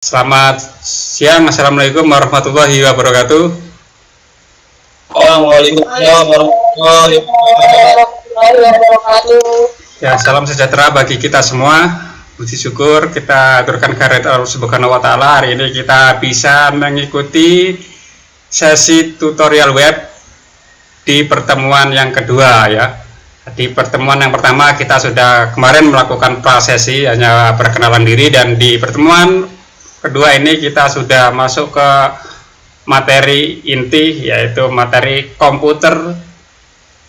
Selamat siang, Assalamualaikum warahmatullahi wabarakatuh. Waalaikumsalam warahmatullahi wabarakatuh. Ya, salam sejahtera bagi kita semua. Puji syukur kita aturkan kehadirat Allah Subhanahu wa taala. Hari ini kita bisa mengikuti sesi tutorial web di pertemuan yang kedua ya. Di pertemuan yang pertama kita sudah kemarin melakukan prasesi hanya perkenalan diri, dan di pertemuan kedua ini kita sudah masuk ke materi inti, yaitu materi komputer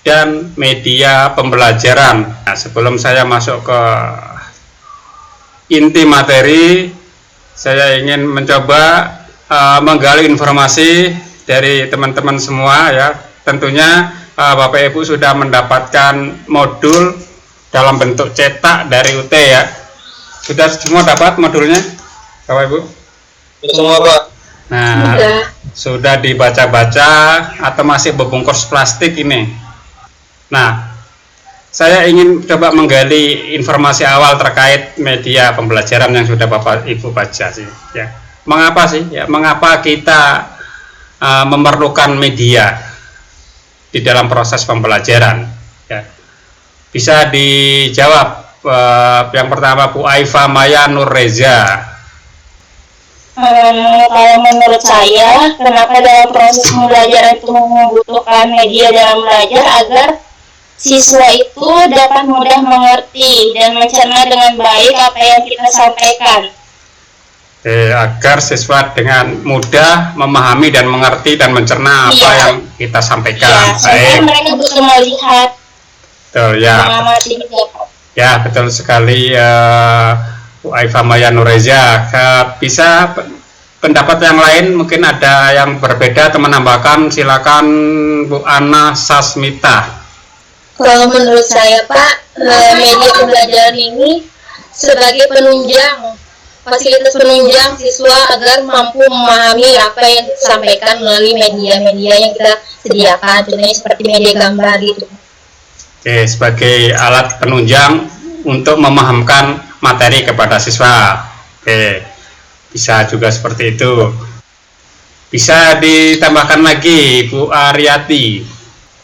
dan media pembelajaran. Nah, sebelum saya masuk ke inti materi, saya ingin mencoba menggali informasi dari teman-teman semua ya. Tentunya Bapak Ibu sudah mendapatkan modul dalam bentuk cetak dari UT ya. Sudah semua dapat modulnya, Bapak Ibu? Semua Pak. Nah, sudah dibaca-baca atau masih berbungkus plastik ini? Nah, saya ingin coba menggali informasi awal terkait media pembelajaran yang sudah Bapak Ibu baca sih. Ya, mengapa sih? Ya, mengapa kita memerlukan media di dalam proses pembelajaran? Ya, bisa dijawab yang pertama Bu Aifa Maya Nurreza. Kalau menurut saya, kenapa dalam proses pembelajaran itu membutuhkan media dalam belajar agar siswa itu dapat mudah mengerti dan mencerna dengan baik apa yang kita sampaikan. Agar siswa dengan mudah memahami dan mengerti dan mencerna apa yang kita sampaikan. Baik. Mereka butuh melihat, betul ya. mengamati juga. Ya, betul sekali Bu Aifa Maya Nurreza. Bisa pendapat yang lain, mungkin ada yang berbeda atau menambahkan, silakan Bu Ana Sasmita. Kalau menurut saya Pak, media pembelajaran ini sebagai penunjang, fasilitas penunjang siswa agar mampu memahami apa yang disampaikan melalui media-media yang kita sediakan, contohnya seperti media gambar gitu. Oke, sebagai alat penunjang untuk memahamkan materi kepada siswa. Oke, bisa juga seperti itu. Bisa ditambahkan lagi Bu Aryati.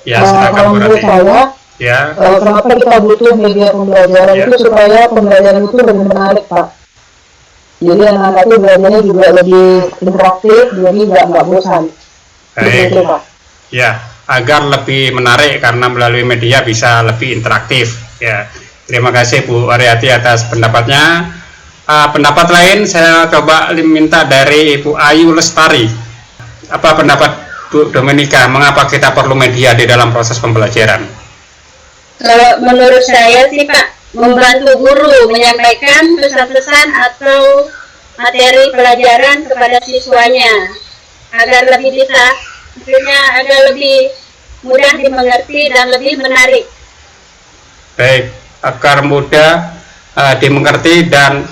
Ya, silakan Bu Aryati. Ya. Kenapa kita butuh media pembelajaran itu supaya pembelajaran itu lebih menarik Pak. Jadi anak-anak itu belajarnya juga lebih interaktif, jadi nggak bosan. Baik. Begitu, Pak. Ya, agar lebih menarik karena melalui media bisa lebih interaktif. Ya, terima kasih Bu Aryati atas pendapatnya. Pendapat lain saya coba minta dari Ibu Ayu Lestari. Apa pendapat Bu Domenica? Mengapa kita perlu media di dalam proses pembelajaran? Kalau menurut saya sih Pak, membantu guru menyampaikan pesan-pesan atau materi pelajaran kepada siswanya agar lebih bisa, maksudnya agar lebih mudah dimengerti dan lebih menarik. Baik, agar mudah dimengerti dan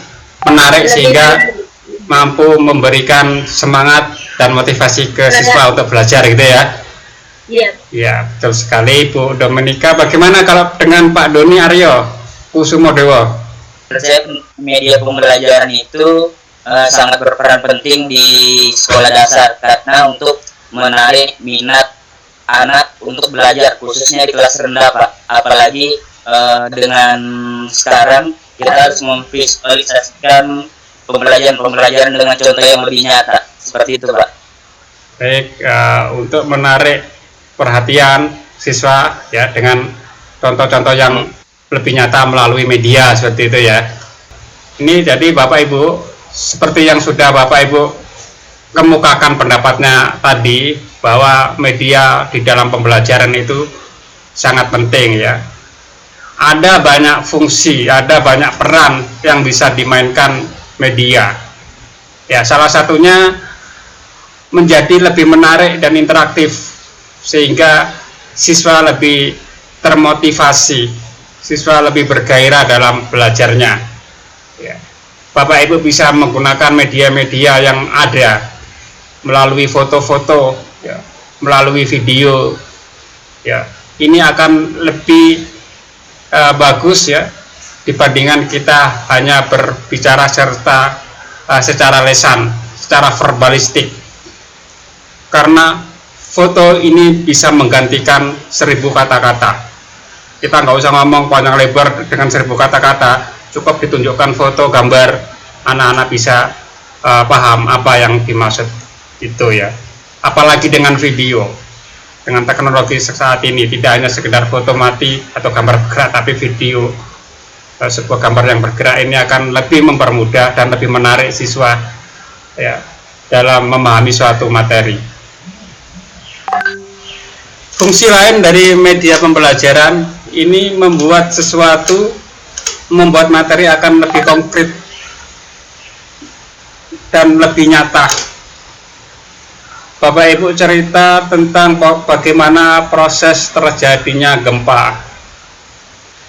menarik sehingga mampu memberikan semangat dan motivasi ke siswa untuk belajar gitu ya. Iya. Ya, betul sekali Bu Domenica. Bagaimana kalau dengan Pak Doni Aryo Kusumodewo? Saya media pembelajaran itu sangat berperan penting di sekolah dasar karena untuk menarik minat anak untuk belajar, khususnya di kelas rendah Pak. Apalagi dengan sekarang kita harus memvisualisasikan pembelajaran dengan contoh yang lebih nyata, seperti itu Pak. Baik, untuk menarik perhatian siswa ya dengan contoh-contoh yang lebih nyata melalui media seperti itu ya. Ini jadi Bapak Ibu, seperti yang sudah Bapak Ibu kemukakan pendapatnya tadi, bahwa media di dalam pembelajaran itu sangat penting ya. Ada banyak fungsi, ada banyak peran yang bisa dimainkan media. Ya, salah satunya menjadi lebih menarik dan interaktif sehingga siswa lebih termotivasi, siswa lebih bergairah dalam belajarnya. Ya. Bapak Ibu bisa menggunakan media-media yang ada melalui foto-foto, ya, melalui video. Ya, ini akan lebih bagus ya dibandingkan kita hanya berbicara serta secara lisan, secara verbalistik, karena foto ini bisa menggantikan 1000 kata-kata. Kita nggak usah ngomong panjang lebar dengan 1000 kata-kata, cukup ditunjukkan foto, gambar, anak-anak bisa paham apa yang dimaksud itu ya. Apalagi dengan video, dengan teknologi saat ini, tidak hanya sekedar foto mati atau gambar bergerak, tapi video, sebuah gambar yang bergerak ini akan lebih mempermudah dan lebih menarik siswa ya dalam memahami suatu materi. Fungsi lain dari media pembelajaran ini membuat materi akan lebih konkret dan lebih nyata. Bapak Ibu cerita tentang bagaimana proses terjadinya gempa,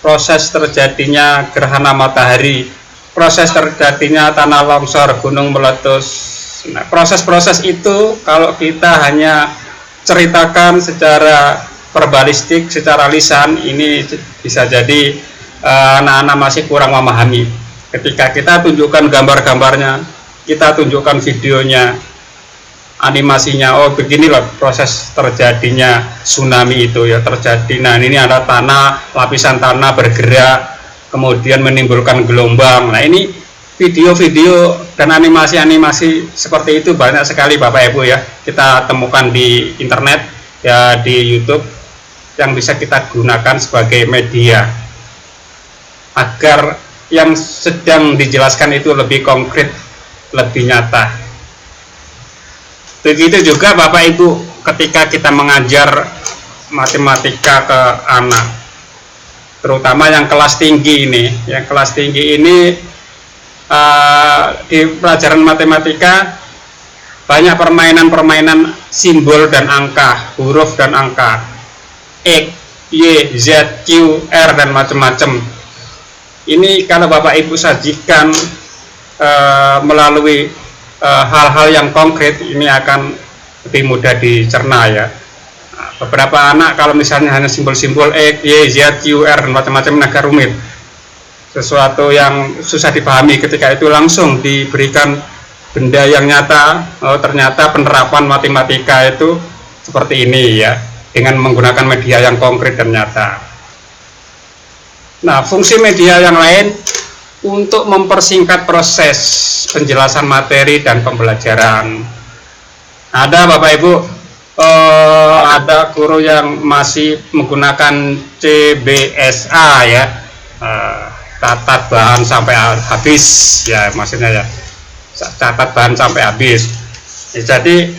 proses terjadinya gerhana matahari, proses terjadinya tanah longsor, gunung meletus. Nah, proses-proses itu kalau kita hanya ceritakan secara verbalistik, secara lisan, ini bisa jadi anak-anak masih kurang memahami. Ketika kita tunjukkan gambar-gambarnya, kita tunjukkan videonya, animasinya, oh begini loh proses terjadinya tsunami itu ya terjadi. Nah ini ada lapisan tanah bergerak, kemudian menimbulkan gelombang. Nah ini video-video dan animasi-animasi seperti itu banyak sekali Bapak Ibu ya, kita temukan di internet ya, di YouTube, yang bisa kita gunakan sebagai media agar yang sedang dijelaskan itu lebih konkret, lebih nyata. Begitu juga Bapak Ibu ketika kita mengajar matematika ke anak, terutama yang kelas tinggi ini. Yang kelas tinggi ini di pelajaran matematika banyak permainan-permainan simbol dan angka, huruf dan angka, X, Y, Z, Q, R dan macam-macam. Ini kalau Bapak Ibu sajikan melalui hal-hal yang konkret, ini akan lebih mudah dicerna ya. Beberapa anak kalau misalnya hanya simbol-simbol X, Y, Z, Q, R dan macam-macam agak rumit, sesuatu yang susah dipahami. Ketika itu langsung diberikan benda yang nyata, oh ternyata penerapan matematika itu seperti ini ya, dengan menggunakan media yang konkret dan nyata. Nah, fungsi media yang lain untuk mempersingkat proses penjelasan materi dan pembelajaran. Ada Bapak Ibu, ada guru yang masih menggunakan CBSA ya, catat bahan sampai habis ya, maksudnya ya catat bahan sampai habis. Jadi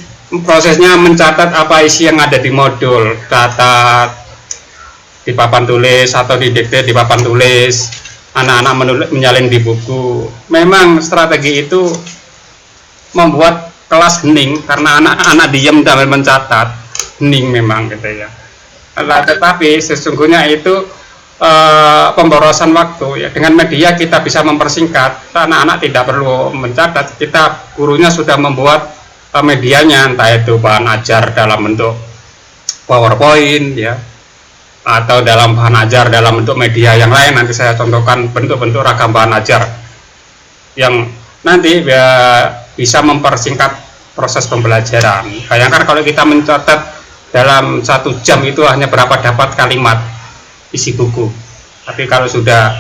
prosesnya mencatat apa isi yang ada di modul, catat di papan tulis atau didikte di papan tulis, anak-anak menyalin di buku. Memang strategi itu membuat kelas hening karena anak-anak diam sambil mencatat, hening memang gitu ya. Tetapi sesungguhnya itu pemborosan waktu ya. Dengan media kita bisa mempersingkat, anak-anak tidak perlu mencatat, kita gurunya sudah membuat medianya, entah itu bahan ajar dalam bentuk PowerPoint ya, atau dalam bahan ajar dalam bentuk media yang lain. Nanti saya contohkan bentuk-bentuk ragam bahan ajar yang nanti bisa mempersingkat proses pembelajaran. Bayangkan kalau kita mencatat dalam 1 jam itu hanya berapa dapat kalimat isi buku. Tapi kalau sudah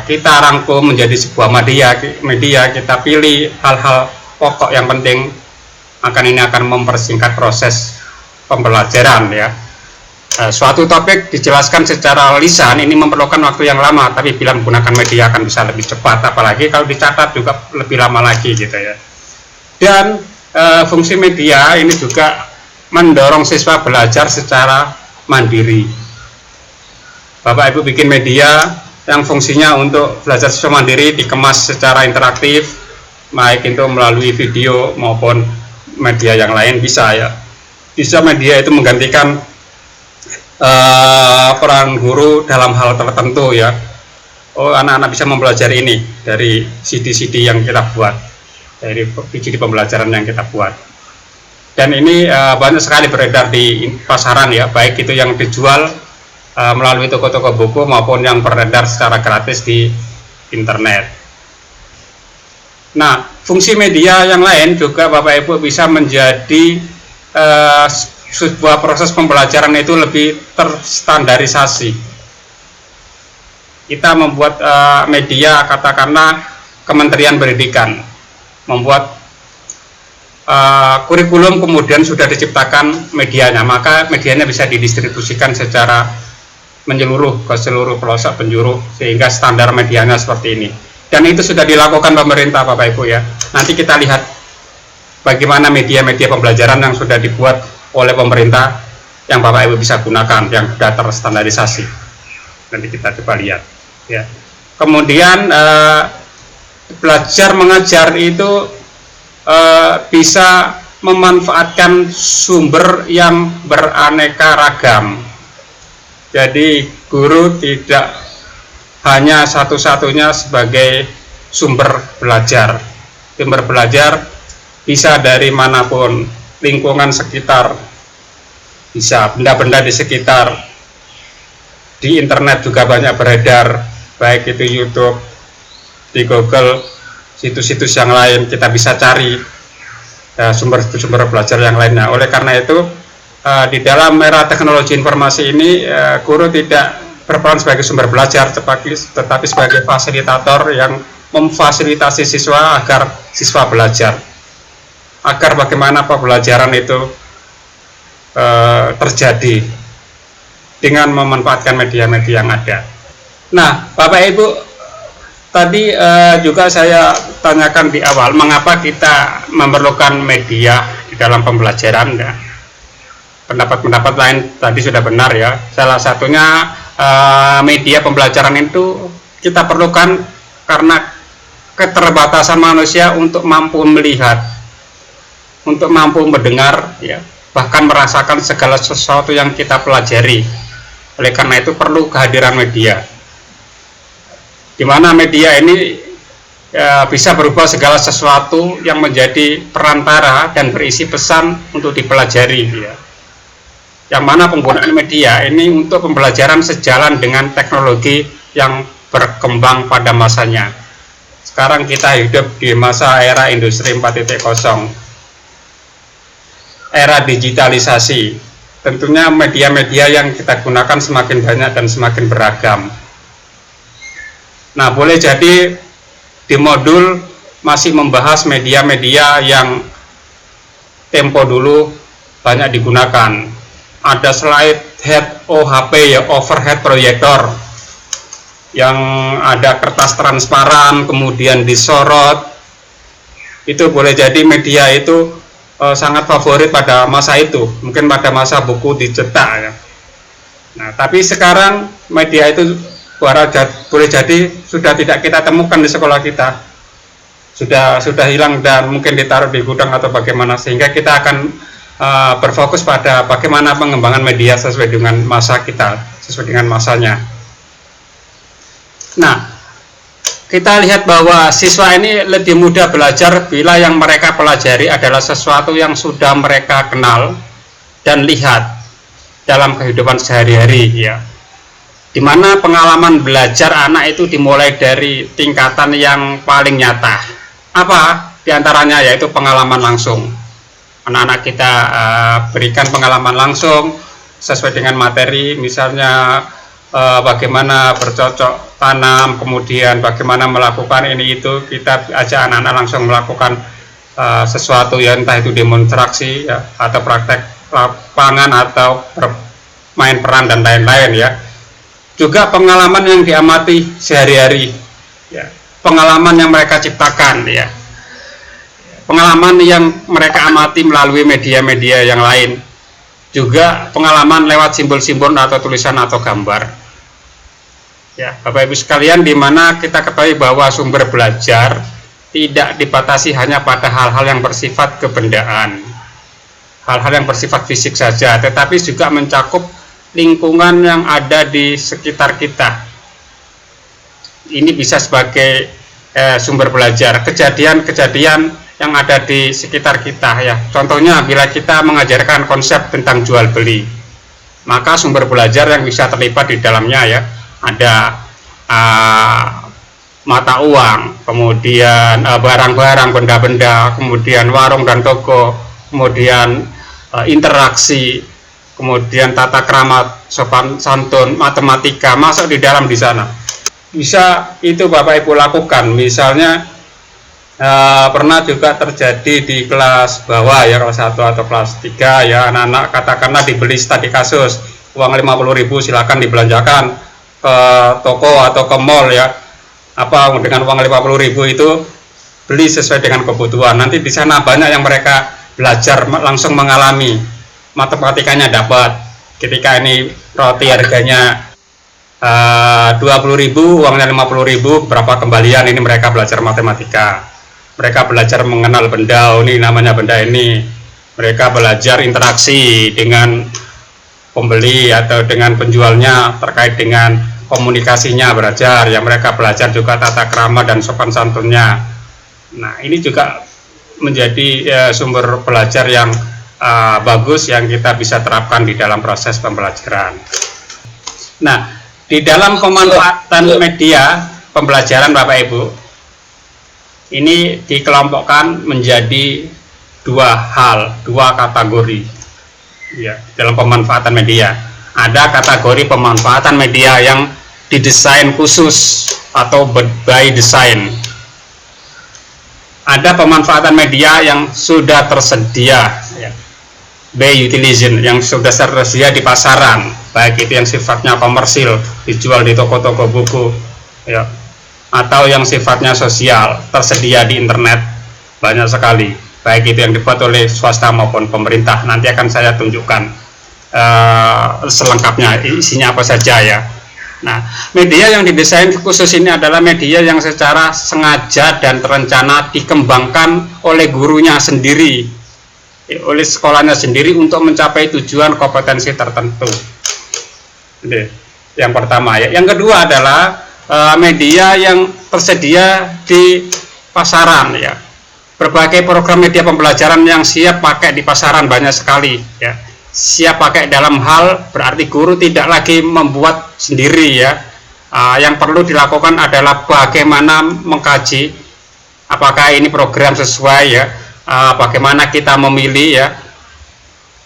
kita rangkum menjadi sebuah media, kita pilih hal-hal pokok yang penting, ini akan mempersingkat proses pembelajaran ya. Suatu topik dijelaskan secara lisan ini memerlukan waktu yang lama, tapi bila menggunakan media akan bisa lebih cepat, apalagi kalau dicatat juga lebih lama lagi gitu ya. Dan fungsi media ini juga mendorong siswa belajar secara mandiri. Bapak Ibu bikin media yang fungsinya untuk belajar siswa mandiri, dikemas secara interaktif, baik itu melalui video maupun media yang lain bisa ya. Bisa media itu menggantikan peran guru dalam hal tertentu ya. Oh, anak-anak bisa mempelajari ini dari CD-CD yang kita buat, dari CD pembelajaran yang kita buat. Dan ini banyak sekali beredar di pasaran ya, baik itu yang dijual melalui toko-toko buku maupun yang beredar secara gratis di internet. Nah, fungsi media yang lain juga Bapak Ibu bisa menjadi sebuah proses pembelajaran itu lebih terstandarisasi. Kita membuat media, katakanlah Kementerian Pendidikan membuat kurikulum, kemudian sudah diciptakan medianya, maka medianya bisa didistribusikan secara menyeluruh ke seluruh pelosok penjuru sehingga standar medianya seperti ini. Dan itu sudah dilakukan pemerintah Bapak Ibu ya. Nanti kita lihat bagaimana media-media pembelajaran yang sudah dibuat oleh pemerintah yang Bapak Ibu bisa gunakan, yang sudah terstandarisasi. Nanti kita coba lihat ya. Kemudian belajar mengajar itu bisa memanfaatkan sumber yang beraneka ragam. Jadi guru tidak hanya satu-satunya sebagai sumber belajar. Sumber belajar bisa dari manapun, lingkungan sekitar, bisa benda-benda di sekitar, di internet juga banyak beredar, baik itu YouTube, di Google, situs-situs yang lain kita bisa cari sumber-sumber belajar yang lainnya. Oleh karena itu di dalam era teknologi informasi ini guru tidak berperan sebagai sumber belajar, tetapi sebagai fasilitator yang memfasilitasi siswa agar siswa belajar, agar bagaimana pembelajaran itu terjadi dengan memanfaatkan media-media yang ada. Nah, Bapak Ibu, tadi juga saya tanyakan di awal, mengapa kita memerlukan media di dalam pembelajaran ya. Pendapat-pendapat lain tadi sudah benar ya. Salah satunya media pembelajaran itu kita perlukan karena keterbatasan manusia untuk mampu melihat, untuk mampu mendengar ya, bahkan merasakan segala sesuatu yang kita pelajari. Oleh karena itu perlu kehadiran media, di mana media ini bisa berubah segala sesuatu yang menjadi perantara dan berisi pesan untuk dipelajari ya. Yang mana penggunaan media ini untuk pembelajaran sejalan dengan teknologi yang berkembang pada masanya. Sekarang kita hidup di masa era industri 4.0, era digitalisasi. Tentunya media-media yang kita gunakan semakin banyak dan semakin beragam. Nah, boleh jadi di modul masih membahas media-media yang tempo dulu banyak digunakan. Ada slide head OHP ya, overhead projector, yang ada kertas transparan kemudian disorot. Itu boleh jadi media itu sangat favorit pada masa itu, mungkin pada masa buku dicetak ya. Nah, tapi sekarang media itu boleh jadi sudah tidak kita temukan di sekolah kita, sudah hilang dan mungkin ditaruh di gudang atau bagaimana, sehingga kita akan berfokus pada bagaimana pengembangan media sesuai dengan masa kita, sesuai dengan masanya. Nah, kita lihat bahwa siswa ini lebih mudah belajar bila yang mereka pelajari adalah sesuatu yang sudah mereka kenal dan lihat dalam kehidupan sehari-hari ya. Dimana pengalaman belajar anak itu dimulai dari tingkatan yang paling nyata. Apa diantaranya? Yaitu pengalaman langsung. Anak-anak kita berikan pengalaman langsung sesuai dengan materi, misalnya bagaimana bercocok tanam, kemudian bagaimana melakukan ini itu, kita ajak anak-anak langsung melakukan sesuatu ya, entah itu demonstrasi ya, atau praktek lapangan atau bermain peran dan lain-lain ya. Juga pengalaman yang diamati sehari-hari ya, pengalaman yang mereka ciptakan ya, pengalaman yang mereka amati melalui media-media yang lain, juga pengalaman lewat simbol-simbol atau tulisan atau gambar ya. Bapak Ibu sekalian, di mana kita ketahui bahwa sumber belajar tidak dibatasi hanya pada hal-hal yang bersifat kebendaan, hal-hal yang bersifat fisik saja, tetapi juga mencakup lingkungan yang ada di sekitar kita. Ini bisa sebagai sumber belajar, kejadian-kejadian yang ada di sekitar kita ya. Contohnya bila kita mengajarkan konsep tentang jual beli, maka sumber belajar yang bisa terlibat di dalamnya ya, ada mata uang, kemudian barang-barang, benda-benda, kemudian warung dan toko, kemudian interaksi, kemudian tata krama, sopan santun, matematika masuk di dalam di sana. Bisa itu Bapak Ibu lakukan. Misalnya pernah juga terjadi di kelas bawah ya, kelas 1 atau kelas 3 ya, anak-anak katakanlah dibeli studi kasus, uang 50.000 silakan dibelanjakan ke toko atau ke mall ya, dengan uang 50.000 itu beli sesuai dengan kebutuhan. Nanti di sana banyak yang mereka belajar langsung mengalami, matematikanya dapat. Ketika ini roti harganya 20.000, uangnya 50.000, berapa kembalian, ini mereka belajar matematika. Mereka belajar mengenal benda, ini namanya benda ini. Mereka belajar interaksi dengan pembeli atau dengan penjualnya terkait dengan komunikasinya, belajar ya, mereka belajar juga tata krama dan sopan santunnya. Nah, ini juga menjadi sumber belajar yang bagus yang kita bisa terapkan di dalam proses pembelajaran. Nah, di dalam pemanfaatan media pembelajaran Bapak Ibu, ini dikelompokkan menjadi dua kategori ya, dalam pemanfaatan media. Ada kategori pemanfaatan media yang didesain khusus atau by design. Ada pemanfaatan media yang sudah tersedia ya, by utilization, yang sudah tersedia di pasaran, baik itu yang sifatnya komersil, dijual di toko-toko buku ya, atau yang sifatnya sosial, tersedia di internet, banyak sekali, baik itu yang dibuat oleh swasta maupun pemerintah. Nanti akan saya tunjukkan selengkapnya isinya apa saja ya. Nah, media yang didesain khusus ini adalah media yang secara sengaja dan terencana dikembangkan oleh gurunya sendiri, oleh sekolahnya sendiri untuk mencapai tujuan kompetensi tertentu. Ini yang pertama ya. Yang kedua adalah media yang tersedia di pasaran ya. Berbagai program media pembelajaran yang siap pakai di pasaran banyak sekali ya. Siap pakai dalam hal berarti guru tidak lagi membuat sendiri ya. Yang perlu dilakukan adalah bagaimana mengkaji apakah ini program sesuai ya, bagaimana kita memilih ya.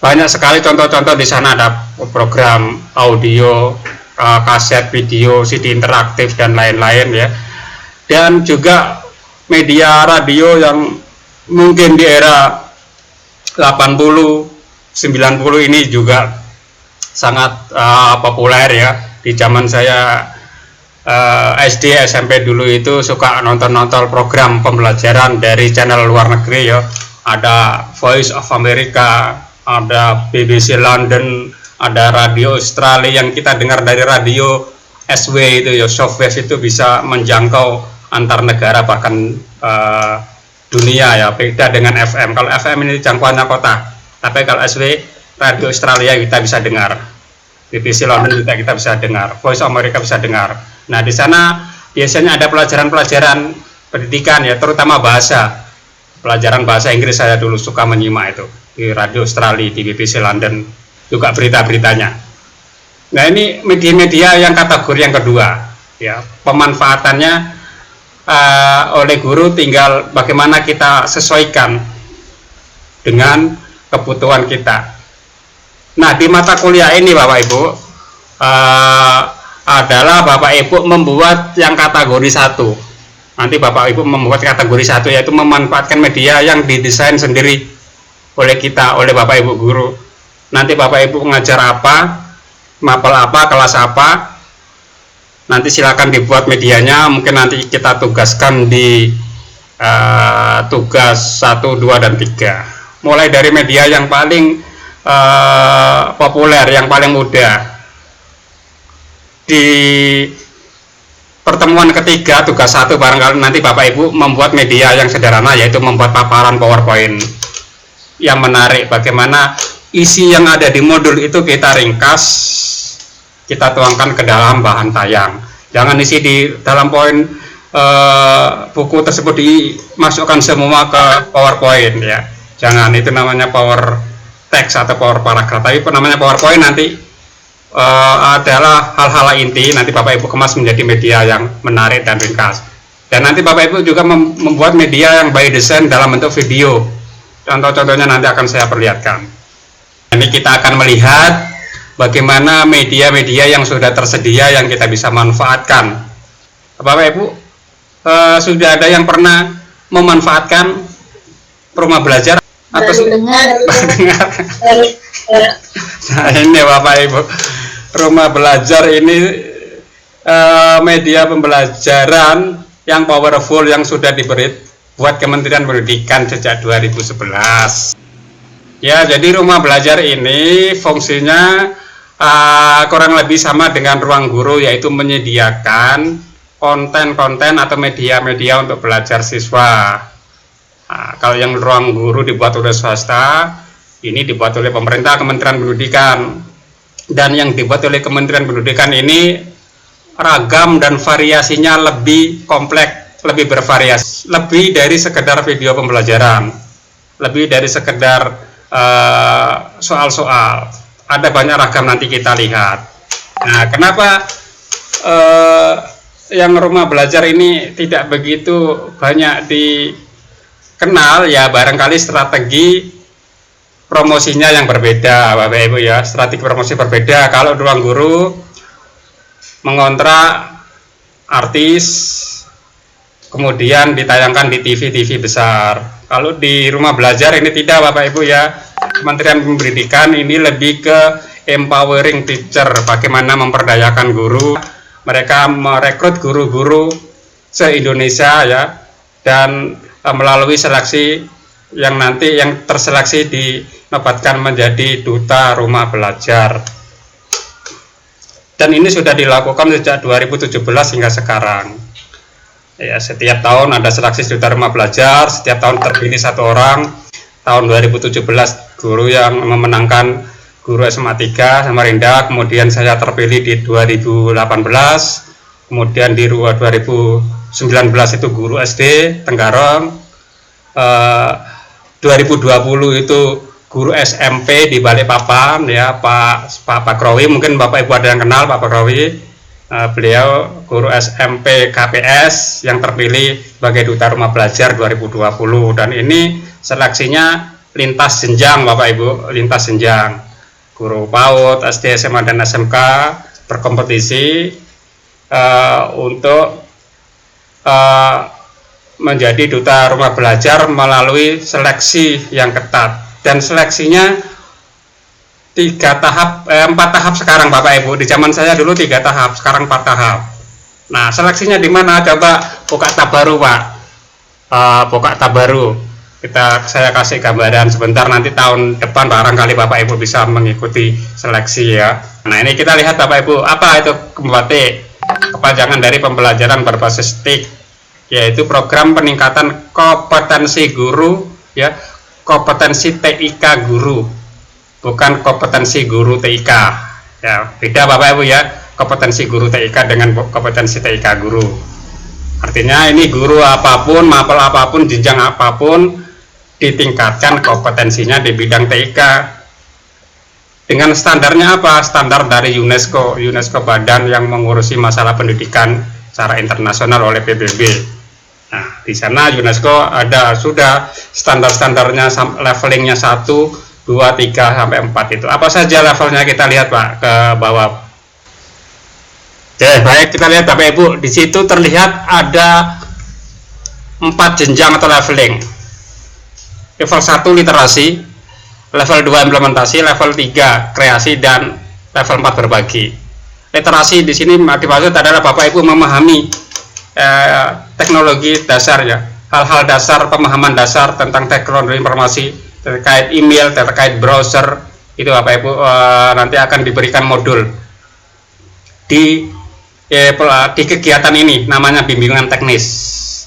Banyak sekali contoh-contoh di sana, ada program audio, kaset video, CD interaktif dan lain-lain ya. Dan juga media radio yang mungkin di era 80 90 ini juga sangat populer ya. Di zaman saya SD SMP dulu itu suka nonton program pembelajaran dari channel luar negeri ya. Ada Voice of America, ada BBC London, ada radio Australia yang kita dengar dari radio SW itu ya, software itu bisa menjangkau antar negara bahkan dunia ya, beda dengan FM. Kalau FM ini jangkauannya kota, tapi kalau SW radio Australia kita bisa dengar, BBC London juga kita bisa dengar, Voice of America bisa dengar. Nah, di sana biasanya ada pelajaran-pelajaran pendidikan ya, terutama bahasa. Pelajaran bahasa Inggris saya dulu suka menyimak itu di radio Australia, di BBC London, juga berita-beritanya. Nah, ini media-media yang kategori yang kedua ya, pemanfaatannya oleh guru tinggal bagaimana kita sesuaikan dengan kebutuhan kita. Nah, di mata kuliah ini Bapak Ibu adalah Bapak Ibu membuat yang kategori 1. Nanti Bapak Ibu membuat kategori 1, yaitu memanfaatkan media yang didesain sendiri oleh kita, oleh Bapak Ibu guru. Nanti Bapak Ibu mengajar apa, mapel apa, kelas apa, nanti silakan dibuat medianya. Mungkin nanti kita tugaskan di tugas 1, 2, dan 3. Mulai dari media yang paling populer, yang paling mudah. Di pertemuan ketiga, tugas 1, barangkali nanti Bapak Ibu membuat media yang sederhana, yaitu membuat paparan PowerPoint yang menarik. Bagaimana isi yang ada di modul itu kita ringkas, kita tuangkan ke dalam bahan tayang. Jangan isi di dalam poin buku tersebut dimasukkan semua ke PowerPoint ya. Jangan, itu namanya power text atau power paragraph. Tapi namanya PowerPoint nanti adalah hal-hal inti, nanti Bapak Ibu kemas menjadi media yang menarik dan ringkas. Dan nanti Bapak Ibu juga membuat media yang by design dalam bentuk video. Contoh-contohnya nanti akan saya perlihatkan. Ini kita akan melihat bagaimana media-media yang sudah tersedia yang kita bisa manfaatkan. Bapak Ibu, sudah ada yang pernah memanfaatkan rumah belajar atau dengar? Nah ini Bapak Ibu, rumah belajar ini media pembelajaran yang powerful yang sudah diberi buat Kementerian Pendidikan sejak 2011. Ya, jadi rumah belajar ini fungsinya kurang lebih sama dengan ruang guru, yaitu menyediakan konten-konten atau media-media untuk belajar siswa. Nah, kalau yang ruang guru dibuat oleh swasta, ini dibuat oleh pemerintah, Kementerian Pendidikan. Dan yang dibuat oleh Kementerian Pendidikan ini ragam dan variasinya lebih kompleks, lebih bervariasi, lebih dari sekedar video pembelajaran, lebih dari sekedar soal-soal. Ada banyak ragam, nanti kita lihat. Nah, kenapa yang rumah belajar ini tidak begitu banyak dikenal? Ya, barangkali strategi promosinya yang berbeda, Bapak Ibu ya. Strategi promosi berbeda. Kalau ruang guru mengontrak artis, kemudian ditayangkan di TV besar. Kalau di rumah belajar ini tidak, Bapak Ibu ya. Kementerian Pendidikan ini lebih ke empowering teacher, bagaimana memperdayakan guru. Mereka merekrut guru-guru se-Indonesia ya, dan melalui seleksi yang nanti yang terseleksi dinobatkan menjadi duta rumah belajar. Dan ini sudah dilakukan sejak 2017 hingga sekarang. Ya, setiap tahun ada seleksi duta rumah belajar, setiap tahun terpilih satu orang. Tahun 2017 guru yang memenangkan guru SMA 3 Samarinda, kemudian saya terpilih di 2018, kemudian di 2019 itu guru SD Tenggarong, 2020 itu guru SMP di Balikpapan ya, Pak Krowi, mungkin Bapak Ibu ada yang kenal Pak Krowi. Beliau guru SMP KPS yang terpilih sebagai duta rumah belajar 2020, dan ini seleksinya lintas jenjang Bapak Ibu, lintas jenjang. Guru PAUD, SD, SMA dan SMK berkompetisi untuk menjadi duta rumah belajar melalui seleksi yang ketat. Dan seleksinya 4 tahap sekarang Bapak Ibu. Di zaman saya dulu 3 tahap, sekarang 4 tahap. Nah, seleksinya di mana? Coba buka tab baru Pak. Buka tab baru. Saya kasih gambaran sebentar, nanti tahun depan barangkali Bapak Ibu bisa mengikuti seleksi ya. Nah, ini kita lihat Bapak Ibu, apa itu KEMBAT? Kepanjangan dari pembelajaran berbasis TIK, yaitu program peningkatan kompetensi guru ya, kompetensi TIK guru, bukan kompetensi guru TIK ya, beda Bapak Ibu ya, kompetensi guru TIK dengan kompetensi TIK guru. Artinya ini guru apapun, mapel apapun, jenjang apapun, ditingkatkan kompetensinya di bidang TIK dengan standarnya apa? Standar dari UNESCO, badan yang mengurusi masalah pendidikan secara internasional oleh PBB. Nah, di sana UNESCO ada sudah standar-standarnya, levelingnya 1, 2, 3 sampai 4 itu. Apa saja levelnya, kita lihat Pak ke bawah. Oke, baik, kita lihat Bapak Ibu, di situ terlihat ada 4 jenjang atau leveling. Level 1 literasi, level 2 implementasi, level 3 kreasi, dan level 4 berbagi. Literasi di sini dimaksud adalah Bapak Ibu memahami teknologi dasar ya, hal-hal dasar, pemahaman dasar tentang teknologi informasi, terkait email, terkait browser, itu Bapak Ibu nanti akan diberikan modul di kegiatan ini, namanya bimbingan teknis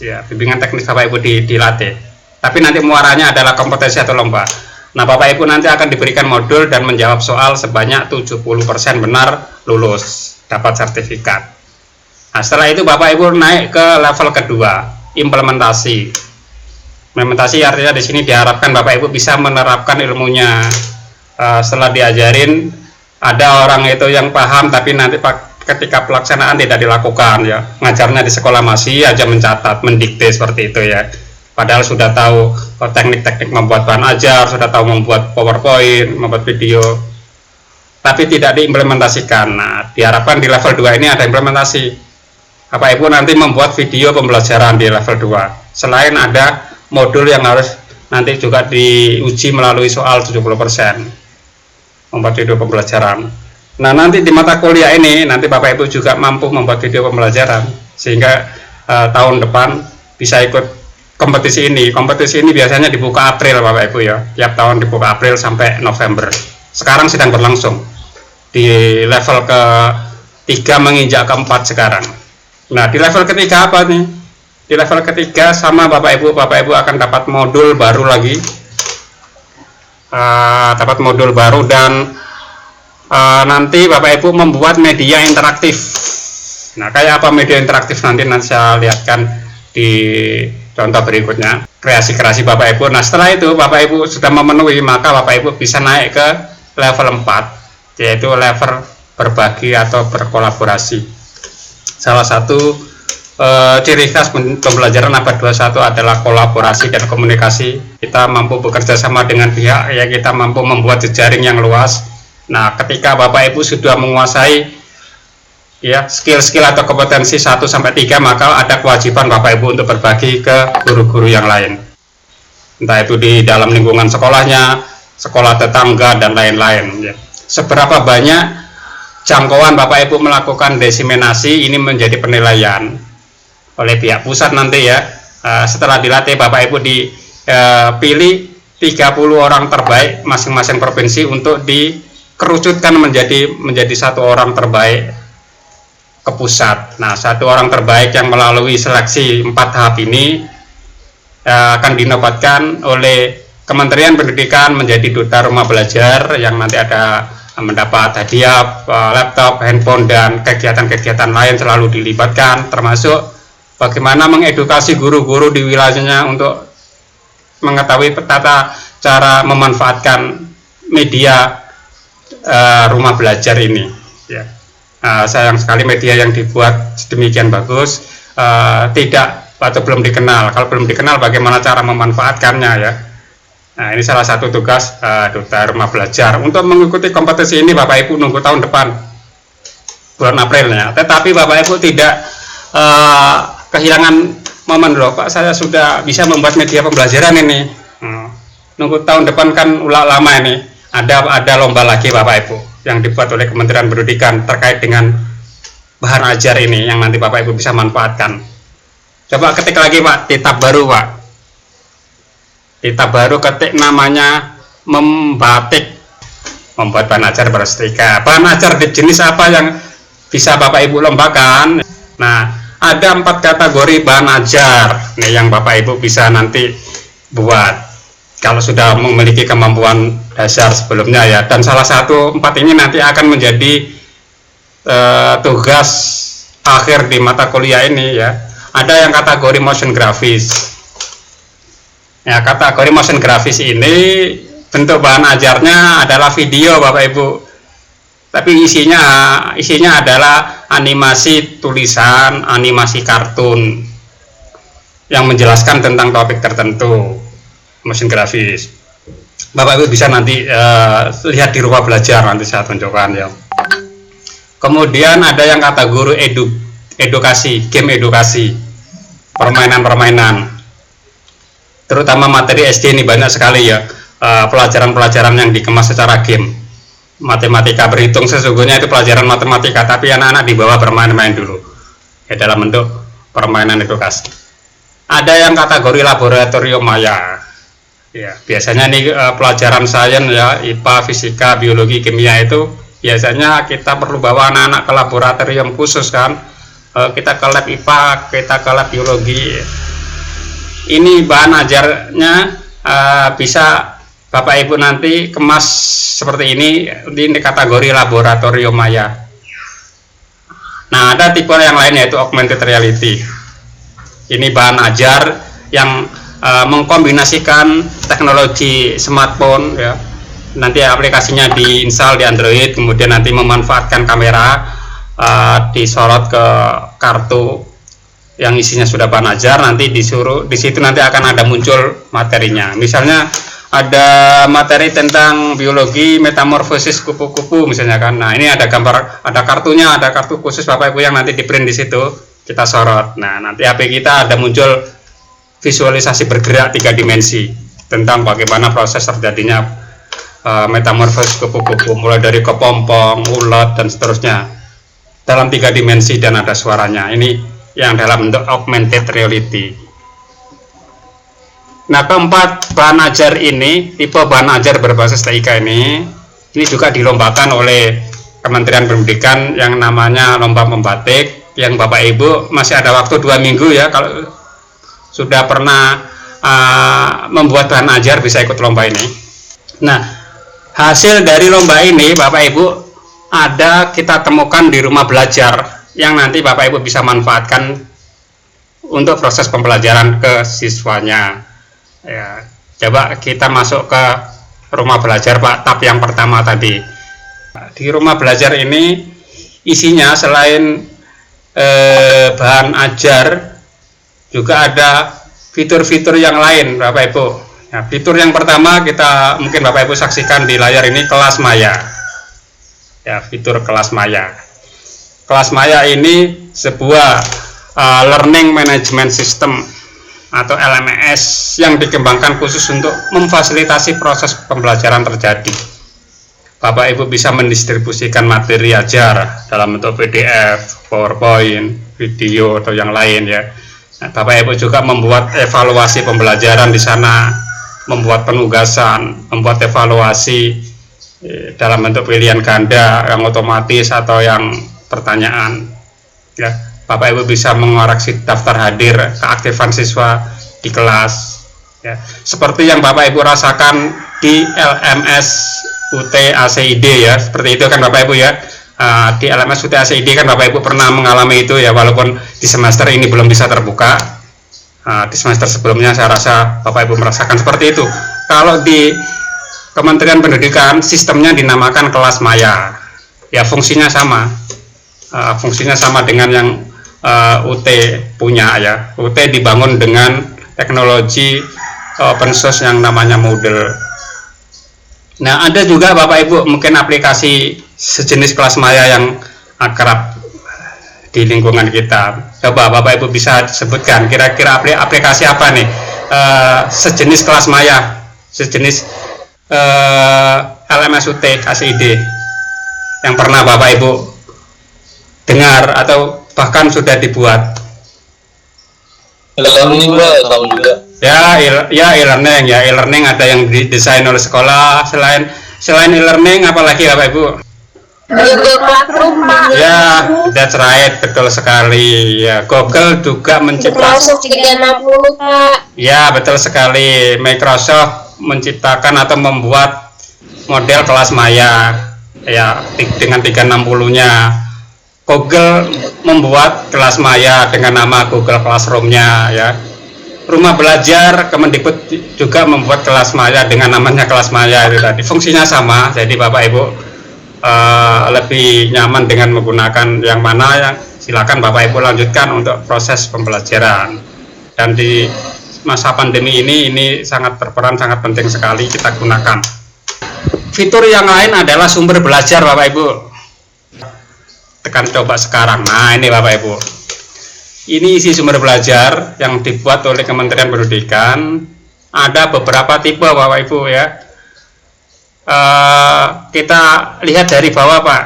ya, bimbingan teknis Bapak Ibu dilatih. Tapi nanti muaranya adalah kompetensi atau lomba. Nah, Bapak Ibu nanti akan diberikan modul dan menjawab soal sebanyak 70% benar, lulus, dapat sertifikat. Nah, setelah itu Bapak Ibu naik ke level kedua, implementasi. Implementasi artinya di sini diharapkan Bapak Ibu bisa menerapkan ilmunya. Setelah diajarin, ada orang itu yang paham tapi nanti ketika pelaksanaan tidak dilakukan ya, ngajarnya di sekolah masih aja mencatat, mendikte seperti itu ya, padahal sudah tahu teknik-teknik membuat bahan ajar, sudah tahu membuat PowerPoint, membuat video, tapi tidak diimplementasikan. Nah, diharapkan di level 2 ini ada implementasi. Bapak Ibu nanti membuat video pembelajaran di level 2, selain ada modul yang harus nanti juga diuji melalui soal 70%, membuat video pembelajaran. Nah, nanti di mata kuliah ini nanti Bapak Ibu juga mampu membuat video pembelajaran sehingga tahun depan bisa ikut kompetisi ini. Kompetisi ini biasanya dibuka April Bapak Ibu ya, tiap tahun dibuka April sampai November. Sekarang sedang berlangsung di level ke-3 menginjak ke-4 sekarang. Nah, di level ketiga apa nih? Di level ketiga sama Bapak Ibu akan dapat modul baru lagi, dapat modul baru dan nanti Bapak Ibu membuat media interaktif. Nah, kayak apa media interaktif nanti saya lihatkan di contoh berikutnya, kreasi-kreasi Bapak Ibu. Nah, setelah itu Bapak Ibu sudah memenuhi, maka Bapak Ibu bisa naik ke level 4, yaitu level berbagi atau berkolaborasi. Salah satu ciri khas pembelajaran abad 21 adalah kolaborasi dan komunikasi. Kita mampu bekerja sama dengan pihak, ya kita mampu membuat jejaring yang luas. Nah, ketika Bapak Ibu sudah menguasai ya skill-skill atau kompetensi 1 sampai 3, maka ada kewajiban Bapak Ibu untuk berbagi ke guru-guru yang lain. Entah itu di dalam lingkungan sekolahnya, sekolah tetangga dan lain-lain ya. Seberapa banyak jangkauan Bapak Ibu melakukan diseminasi ini menjadi penilaian oleh pihak pusat nanti ya. Setelah dilatih Bapak Ibu dipilih 30 orang terbaik masing-masing provinsi untuk dikerucutkan menjadi 1 orang terbaik ke pusat. Nah, 1 orang terbaik yang melalui seleksi 4 tahap ini akan dinobatkan oleh Kementerian Pendidikan menjadi duta rumah belajar yang nanti ada mendapat hadiah laptop, handphone, dan kegiatan-kegiatan lain selalu dilibatkan, termasuk bagaimana mengedukasi guru-guru di wilayahnya untuk mengetahui tata cara memanfaatkan media rumah belajar ini ya. Sayang sekali media yang dibuat sedemikian bagus tidak atau belum dikenal. Kalau belum dikenal, bagaimana cara memanfaatkannya ya. Nah, ini salah satu tugas duta rumah belajar. Untuk mengikuti kompetisi ini Bapak Ibu nunggu tahun depan bulan April ya. Tetapi Bapak Ibu tidak kehilangan momen loh, Pak, saya sudah bisa membuat media pembelajaran ini. Nunggu tahun depan kan lama ini. Ada lomba lagi Bapak Ibu yang dibuat oleh Kementerian Pendidikan terkait dengan bahan ajar ini yang nanti Bapak Ibu bisa manfaatkan. Coba ketik lagi Pak, di tab baru Pak. Di tab baru ketik namanya membatik, membuat bahan ajar bersetrika. Bahan ajar di jenis apa yang bisa Bapak Ibu lombakan? Nah, ada 4 kategori bahan ajar nih yang Bapak Ibu bisa nanti buat kalau sudah memiliki kemampuan dasar sebelumnya ya. Dan salah satu 4 ini nanti akan menjadi tugas akhir di mata kuliah ini ya. Ada yang kategori motion grafis ya. Kategori motion grafis ini bentuk bahan ajarnya adalah video Bapak Ibu, tapi isinya adalah animasi tulisan, animasi kartun yang menjelaskan tentang topik tertentu. Motion grafis Bapak Ibu bisa nanti lihat di rumah belajar, nanti saya tunjukkan ya. Kemudian ada yang kategori edukasi, game edukasi, permainan-permainan, terutama materi SD ini banyak sekali ya, pelajaran-pelajaran yang dikemas secara game. Matematika berhitung sesungguhnya itu pelajaran matematika, tapi anak-anak dibawa bermain-main dulu ya dalam bentuk permainan edukasi. Ada yang kategori laboratorium maya ya, biasanya nih pelajaran sains ya, IPA, fisika, biologi, kimia itu biasanya kita perlu bawa anak-anak ke laboratorium khusus kan. Kita ke lab IPA, kita ke lab biologi. Ini bahan ajarnya bisa Bapak Ibu nanti kemas seperti ini kategori laboratorium maya. Nah, ada tipe yang lain yaitu augmented reality. Ini bahan ajar yang mengkombinasikan teknologi smartphone ya. Nanti aplikasinya diinstal di Android, kemudian nanti memanfaatkan kamera disorot ke kartu yang isinya sudah bahan ajar, nanti disuruh di situ nanti akan ada muncul materinya. Misalnya ada materi tentang biologi metamorfosis kupu-kupu misalnya kan. Nah, ini ada gambar, ada kartunya, ada kartu khusus Bapak Ibu yang nanti di print di situ, kita sorot. Nah, nanti HP kita ada muncul visualisasi bergerak 3 dimensi tentang bagaimana proses terjadinya metamorfosis kupu-kupu, mulai dari kepompong, ulat dan seterusnya dalam 3 dimensi dan ada suaranya. Ini yang dalam bentuk augmented reality. Nah, keempat bahan ajar ini, tipe bahan ajar berbasis TIK ini juga dilombakan oleh Kementerian Pendidikan yang namanya lomba membatik, yang Bapak Ibu masih ada waktu 2 minggu ya, kalau sudah pernah membuat bahan ajar bisa ikut lomba ini. Nah, hasil dari lomba ini Bapak Ibu ada kita temukan di rumah belajar yang nanti Bapak Ibu bisa manfaatkan untuk proses pembelajaran ke siswanya. Ya, coba kita masuk ke rumah belajar Pak, tab yang pertama tadi. Di rumah belajar ini isinya selain bahan ajar juga ada fitur-fitur yang lain Bapak Ibu. Ya, fitur yang pertama kita mungkin Bapak Ibu saksikan di layar ini, kelas maya. Ya, fitur kelas maya. Kelas maya ini sebuah learning management system atau LMS yang dikembangkan khusus untuk memfasilitasi proses pembelajaran terjadi. Bapak Ibu bisa mendistribusikan materi ajar dalam bentuk PDF, PowerPoint, video atau yang lain ya. Nah, Bapak Ibu juga membuat evaluasi pembelajaran di sana, membuat penugasan, membuat evaluasi dalam bentuk pilihan ganda yang otomatis atau yang pertanyaan ya. Bapak Ibu bisa mengoreksi daftar hadir, keaktifan siswa di kelas ya, seperti yang Bapak Ibu rasakan di LMS UT ACID ya, seperti itu kan Bapak Ibu ya. Di LMS UT ACID kan Bapak Ibu pernah mengalami itu ya, walaupun di semester ini belum bisa terbuka. Di semester sebelumnya saya rasa Bapak Ibu merasakan seperti itu. Kalau di Kementerian Pendidikan sistemnya dinamakan kelas maya ya, fungsinya sama dengan yang UT punya ya. UT dibangun dengan teknologi open source yang namanya Moodle. Nah, ada juga Bapak Ibu mungkin aplikasi sejenis kelas maya yang akrab di lingkungan kita. Coba Bapak Ibu bisa sebutkan kira-kira aplikasi apa nih sejenis kelas maya, sejenis LMS UT ACID yang pernah Bapak Ibu dengar atau bahkan sudah dibuat. E-learning tahu juga. Ya e-learning ada yang didesain oleh sekolah. Selain e-learning apalagi Bapak Ibu? Google Classroom, Pak. Ya, that's right, betul sekali. Ya, Google juga menciptakan Microsoft 360, Pak. Ya, betul sekali. Microsoft menciptakan atau membuat model kelas maya ya dengan 360-nya. Google membuat kelas maya dengan nama Google Classroom-nya ya. Rumah belajar Kemendikbud juga membuat kelas maya dengan namanya kelas maya itu tadi. Fungsinya sama, jadi Bapak Ibu lebih nyaman dengan menggunakan yang mana, yang silakan Bapak Ibu lanjutkan untuk proses pembelajaran. Dan di masa pandemi ini sangat berperan, sangat penting sekali kita gunakan. Fitur yang lain adalah sumber belajar Bapak Ibu. Tekan coba sekarang. Nah, ini Bapak Ibu. Ini isi sumber belajar yang dibuat oleh Kementerian Pendidikan. Ada beberapa tipe Bapak Ibu ya. Kita lihat dari bawah Pak.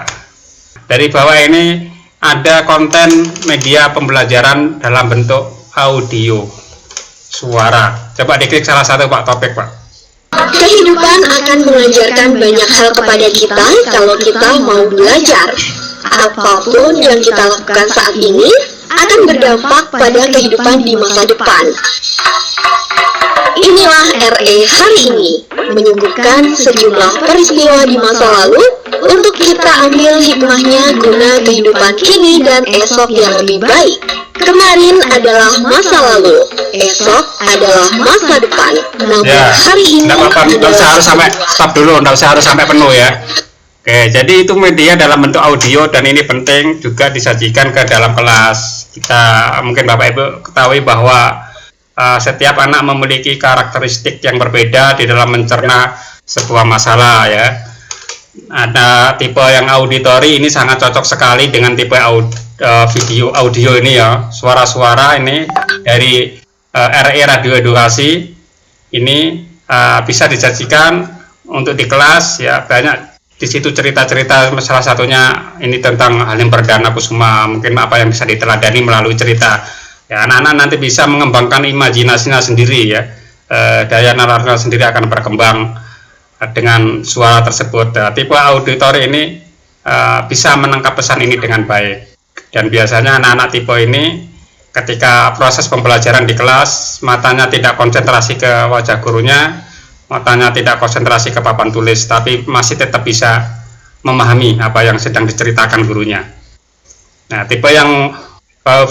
Dari bawah ini ada konten media pembelajaran dalam bentuk audio, suara. Coba diklik salah satu Pak topik Pak. Kehidupan akan mengajarkan banyak hal kepada kita kalau kita mau belajar. Apapun yang kita lakukan saat ini akan berdampak pada kehidupan di masa depan. Inilah RE hari ini, menyembuhkan sejumlah peristiwa di masa lalu untuk kita ambil hikmahnya guna kehidupan kini dan esok yang lebih baik. Kemarin adalah masa lalu, esok adalah masa depan. Namun Ya, hari ini nggak apa-apa, nggak usah harus sampai stop dulu, nggak usah harus sampai penuh ya. Oke, jadi itu media dalam bentuk audio dan ini penting juga disajikan ke dalam kelas. Kita mungkin Bapak Ibu ketahui bahwa setiap anak memiliki karakteristik yang berbeda di dalam mencerna sebuah masalah ya. Ada tipe yang auditory, ini sangat cocok sekali dengan tipe video audio ini ya. Suara-suara ini dari RE Radio Edukasi ini bisa disajikan untuk di kelas ya. Banyak di situ cerita-cerita, salah satunya ini tentang Halim Perdana Kusuma, mungkin apa yang bisa diteladani melalui cerita ya. Anak-anak nanti bisa mengembangkan imajinasinya sendiri ya, daya nalarnya sendiri akan berkembang dengan suara tersebut. Tipe auditori ini bisa menangkap pesan ini dengan baik, dan biasanya anak-anak tipe ini ketika proses pembelajaran di kelas matanya tidak konsentrasi ke wajah gurunya, matanya tidak konsentrasi ke papan tulis, tapi masih tetap bisa memahami apa yang sedang diceritakan gurunya. Nah, tipe yang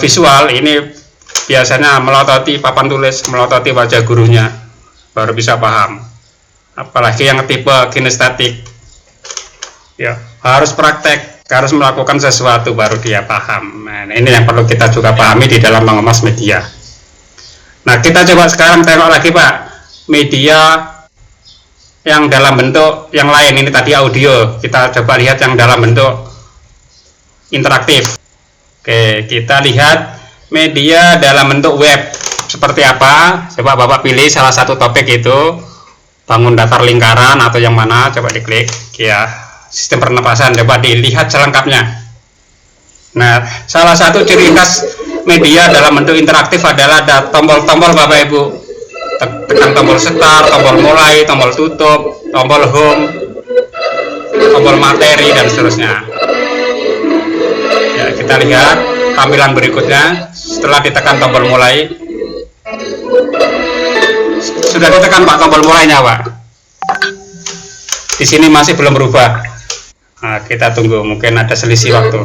visual ini biasanya melototi papan tulis, melototi wajah gurunya, baru bisa paham. Apalagi yang tipe kinestetik, ya harus praktek, harus melakukan sesuatu baru dia paham. Nah, ini yang perlu kita juga pahami di dalam mengemas media. Nah, kita coba sekarang tengok lagi Pak, media yang dalam bentuk yang lain. Ini tadi audio, kita coba lihat yang dalam bentuk interaktif. Oke, kita lihat media dalam bentuk web seperti apa. Coba Bapak pilih salah satu topik itu, bangun datar lingkaran atau yang mana, coba diklik ya. Sistem pernapasan, coba dilihat selengkapnya. Nah, salah satu ciri khas media dalam bentuk interaktif adalah ada tombol-tombol Bapak Ibu. Tekan tombol start, tombol mulai, tombol tutup, tombol home, tombol materi, dan seterusnya. Ya, kita lihat tampilan berikutnya setelah ditekan tombol mulai. Sudah ditekan Pak tombol mulainya Pak. Di sini masih belum berubah. Nah, kita tunggu, mungkin ada selisih waktu.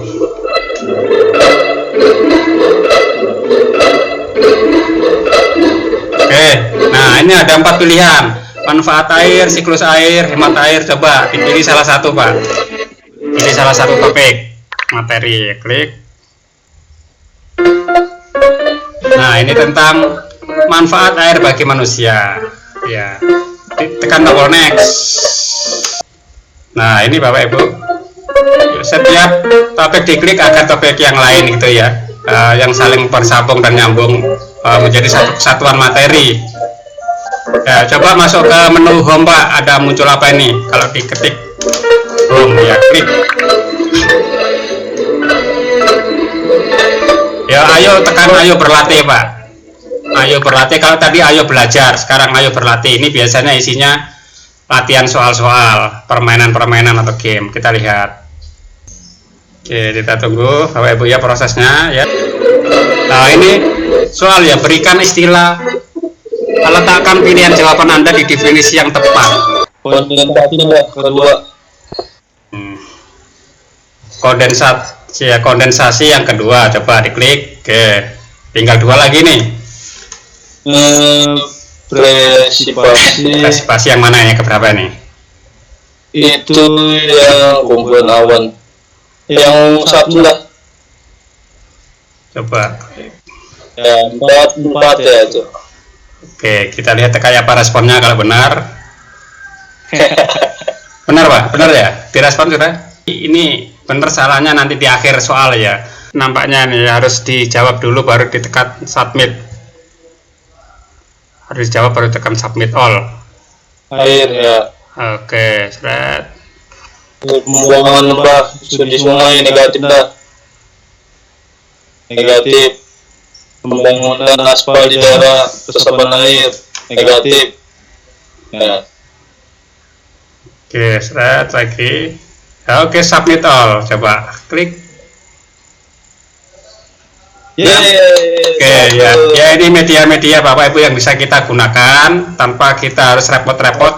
Oke, nah ini ada 4 pilihan: manfaat air, siklus air, hemat air. Coba dipilih salah satu Pak. Pilih salah satu topik, materi, klik. Nah, ini tentang manfaat air bagi manusia. Ya, tekan tombol next. Nah, ini Bapak Ibu, setiap topik diklik agar topik yang lain gitu ya, yang saling bersambung dan nyambung menjadi satu kesatuan materi. Ya, coba masuk ke menu home Pak, ada muncul apa ini? Kalau diketik home ya, klik. Ya, ayo tekan ayo berlatih Pak. Ayo berlatih, kalau tadi ayo belajar, sekarang ayo berlatih. Ini biasanya isinya latihan soal-soal, permainan-permainan atau game. Kita lihat. Oke, kita tunggu Bapak Ibu ya prosesnya ya. Nah, ini soal ya, berikan istilah, letakkan pilihan jawaban Anda di definisi yang tepat. Kondensasi yang kedua, coba diklik. Oke, tinggal 2 lagi nih. Presipasi yang mana ya, keberapa nih? Itu yang kumpulan awan. Yang satu lah. Coba. Ya, 4 ya itu. Oke, kita lihat kayak apa responnya kalau benar. Benar Pak, benar ya? Direspon sudah? Ini benar, salahnya nanti di akhir soal ya. Nampaknya nih harus dijawab dulu baru ditekan submit. Harus dijawab baru tekan submit all. Air ya. Oke, seret. Pembuangan limbah di sungai negatif dah. Negatif. Pembangunan aspal di daerah resapan air negatif. Ya. Oke, seret lagi. Oke, submit all. Coba klik. Oke, ya ini media-media Bapak Ibu yang bisa kita gunakan tanpa kita harus repot-repot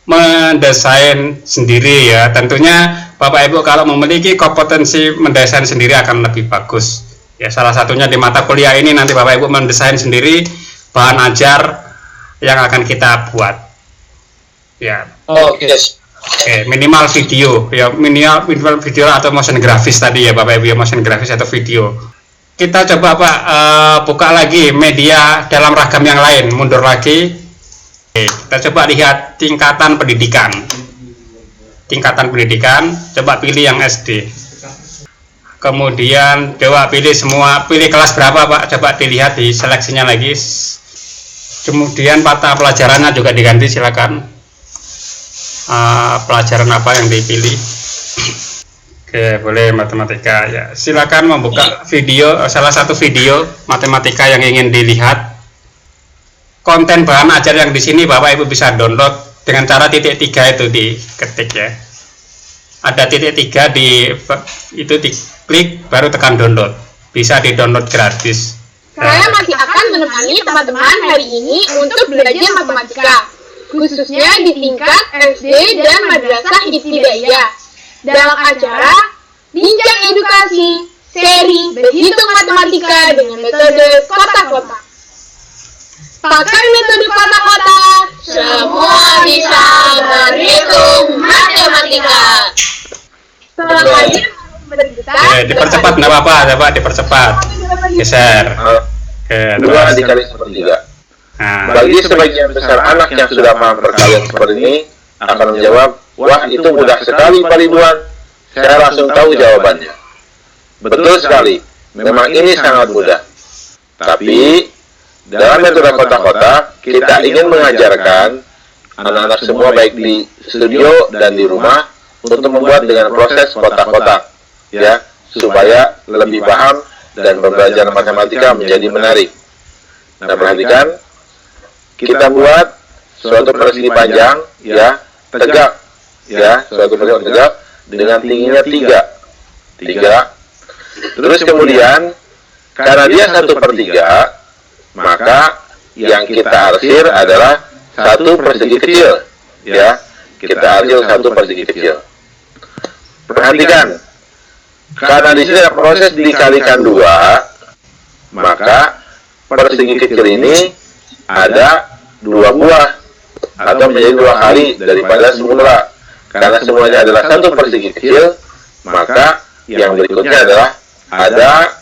mendesain sendiri ya. Tentunya Bapak Ibu kalau memiliki kompetensi mendesain sendiri akan lebih bagus. Ya, salah satunya di mata kuliah ini nanti Bapak Ibu mendesain sendiri bahan ajar yang akan kita buat. Ya. Oke. Oke, minimal video ya, minimal video atau motion grafis tadi ya Bapak Ibu ya, motion grafis atau video. Kita coba Pak buka lagi media dalam ragam yang lain, mundur lagi. Oke, kita coba lihat tingkatan pendidikan. Tingkatan pendidikan, coba pilih yang SD. Kemudian coba pilih semua, pilih kelas berapa Pak, coba dilihat di seleksinya lagi. Kemudian mata pelajarannya juga diganti, silakan. Pelajaran apa yang dipilih? Oke, boleh matematika ya. Silakan membuka video, salah satu video matematika yang ingin dilihat. Konten bahan ajar yang di sini Bapak Ibu bisa download dengan cara titik 3 itu diketik ya. Ada titik 3 itu diklik baru tekan download. Bisa di-download gratis. Saya masih akan menemani teman-teman hari ini untuk belajar matematika, khususnya di tingkat SD dan Madrasah Ibtidaiyah, dalam acara Bincang Edukasi seri Berhitung Matematika dengan metode kotak-kotak. Pakai metode kotak-kotak, semua bisa berhitung matematika. Setelah hadir dipercepat nggak apa-apa, coba dipercepat, geser. Oke, 2 dikali sepertiga. Nah, Bagi sebagian besar anak yang sudah paham perkalian seperti ini akan menjawab, wah itu mudah sekali Pak Ridwan. Saya langsung tahu jawabannya. Betul sekali, memang ini sangat mudah. Tapi dalam metode kotak-kotak kita ingin mengajarkan anak-anak semua baik di studio dan di rumah untuk membuat dengan proses kotak-kotak, ya, supaya lebih paham dan pembelajaran matematika menjadi menarik. Nah, perhatikan, kita buat suatu persegi panjang, ya, tegak, ya, suatu persegi tegak dengan tingginya 3. Terus kemudian, karena dia 1/3, maka yang kita arsir adalah satu persegi kecil, ya, kita arsir satu persegi kecil. Perhatikan, karena di sini ada proses dikalikan 2, maka persegi kecil ini ada 2 buah atau menjadi 2 kali daripada semula. Karena semuanya adalah satu persegi kecil, maka yang berikutnya adalah ada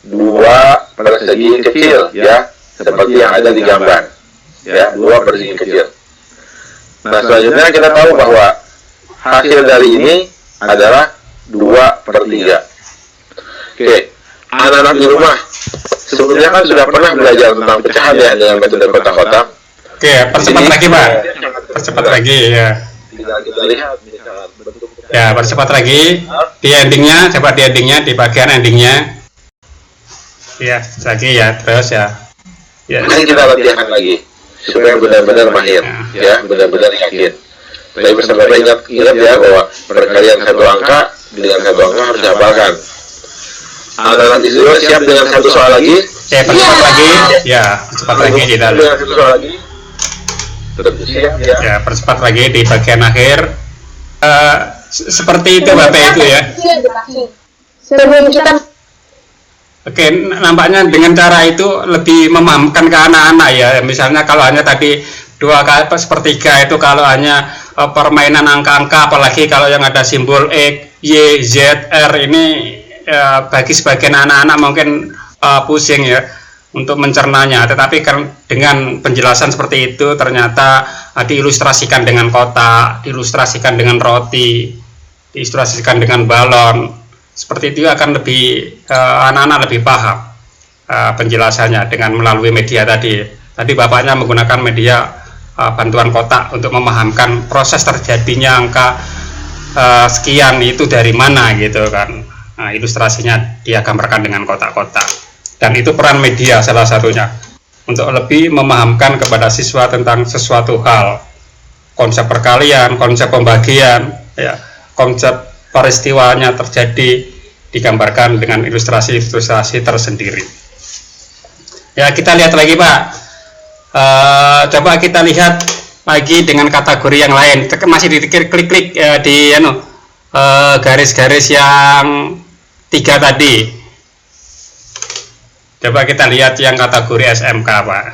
2 persegi kecil, ya, seperti yang ada di gambar, ya, 2 persegi kecil. Nah, selanjutnya kita tahu bahwa hasil dari ini adalah 2/3. Oke, anak-anak di rumah sebetulnya kan sudah pernah belajar tentang pecahan ya dengan metode kotak-kotak. oke, percepat lagi Pak, percepat lagi ya. Kita lihat misalkan bentuk Ya, percepat lagi di endingnya, coba di endingnya, di bagian endingnya. Ya, lagi ya, terus ya. Ya, Mari kita latihan lagi supaya benar-benar mahir, ya, benar-benar yakin. Tapi bersama ingat ya bahwa perkalian 1 angka dengan 1 angka harus dihafalkan. Anak-anak di sini siap dengan 1 soal lagi? oke, percepat lagi. Ya, percepat lagi di dalam. Dengan 1 soal lagi? Tetap siap ya. Ya, percepat lagi di bagian akhir. Seperti itu Bapak Ibu ya. Sebelum kita Oke, nampaknya dengan cara itu lebih memahamkan ke anak-anak ya. Misalnya kalau hanya tadi 2/3 itu kalau hanya permainan angka-angka, apalagi kalau yang ada simbol X, Y, Z, R ini bagi sebagian anak-anak mungkin pusing ya untuk mencernanya. Tetapi dengan penjelasan seperti itu ternyata diilustrasikan dengan kotak, diilustrasikan dengan roti, diilustrasikan dengan balon. Seperti itu akan lebih anak-anak lebih paham penjelasannya dengan melalui media tadi. Tadi Bapaknya menggunakan media bantuan kotak untuk memahamkan proses terjadinya angka sekian itu dari mana gitu kan. Nah, ilustrasinya dia gambarkan dengan kotak-kotak. Dan itu peran media salah satunya untuk lebih memahamkan kepada siswa tentang sesuatu hal, konsep perkalian, konsep pembagian, ya, konsep peristiwanya terjadi digambarkan dengan ilustrasi-ilustrasi tersendiri. Ya, kita lihat lagi Pak. Coba kita lihat lagi dengan kategori yang lain. Masih diklik-klik di garis-garis yang 3 tadi. Coba kita lihat yang kategori SMK Pak.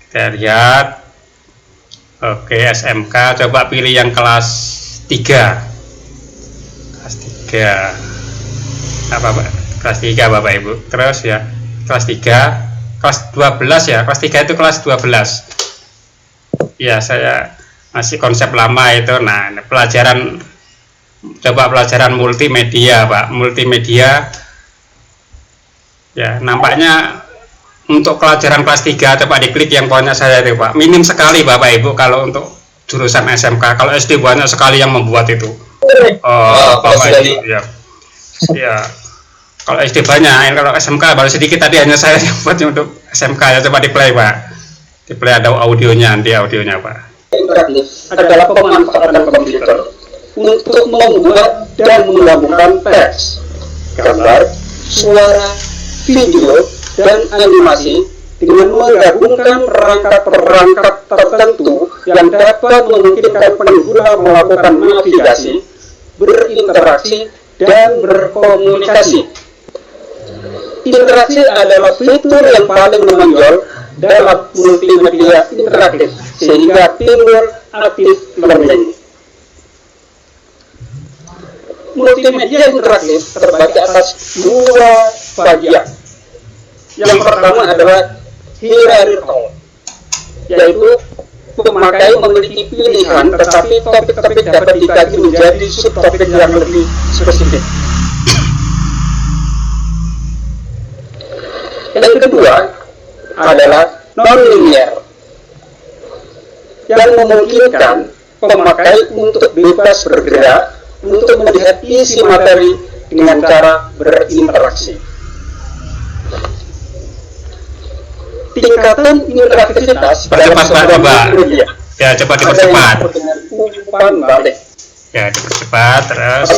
Kita lihat Oke, SMK, coba pilih yang kelas 3. Kelas 3. Apa, Pak? Kelas 3 Bapak Ibu. Terus ya, kelas 3, kelas 12 ya. Kelas 3 itu kelas 12. Ya, saya masih konsep lama itu. Nah, pelajaran, coba pelajaran multimedia, Pak. Multimedia. Ya, nampaknya untuk pelajaran kelas 3 coba diklik yang punya saya itu, Pak. Minim sekali Bapak Ibu kalau untuk jurusan SMK. Kalau SD banyak sekali yang membuat itu. Bapak Ibu, ya. Ya. Kalau SD banyak, kalau SMK baru sedikit, tadi hanya saya yang buat untuk SMK ya. Coba di play, Pak. Di play ada audionya, nanti audionya, Pak. Interaktif adalah pemanfaatan komputer untuk membuat dan menggabungkan teks, gambar, suara, video, dan animasi dengan menggabungkan perangkat-perangkat tertentu yang dapat memungkinkan pengguna melakukan navigasi, berinteraksi, dan berkomunikasi. Interaksi adalah fitur yang paling menonjol dalam multimedia interaktif, sehingga timbul active learning. Multimedia interaktif terbagi atas dua bagian. Yang pertama adalah hierarchical, yaitu pemakai memiliki pilihan, tetapi topik-topik dapat dibagi menjadi subtopik yang lebih spesifik. Yang kedua adalah non-linear, yang memungkinkan pemakai untuk bebas bergerak untuk melihat isi materi dengan cara berinteraksi. Tingkatan interaktivitas Percepat, Pak, coba. Ya, coba dipercepat. Umpan balik. Ya, dipercepat, terus.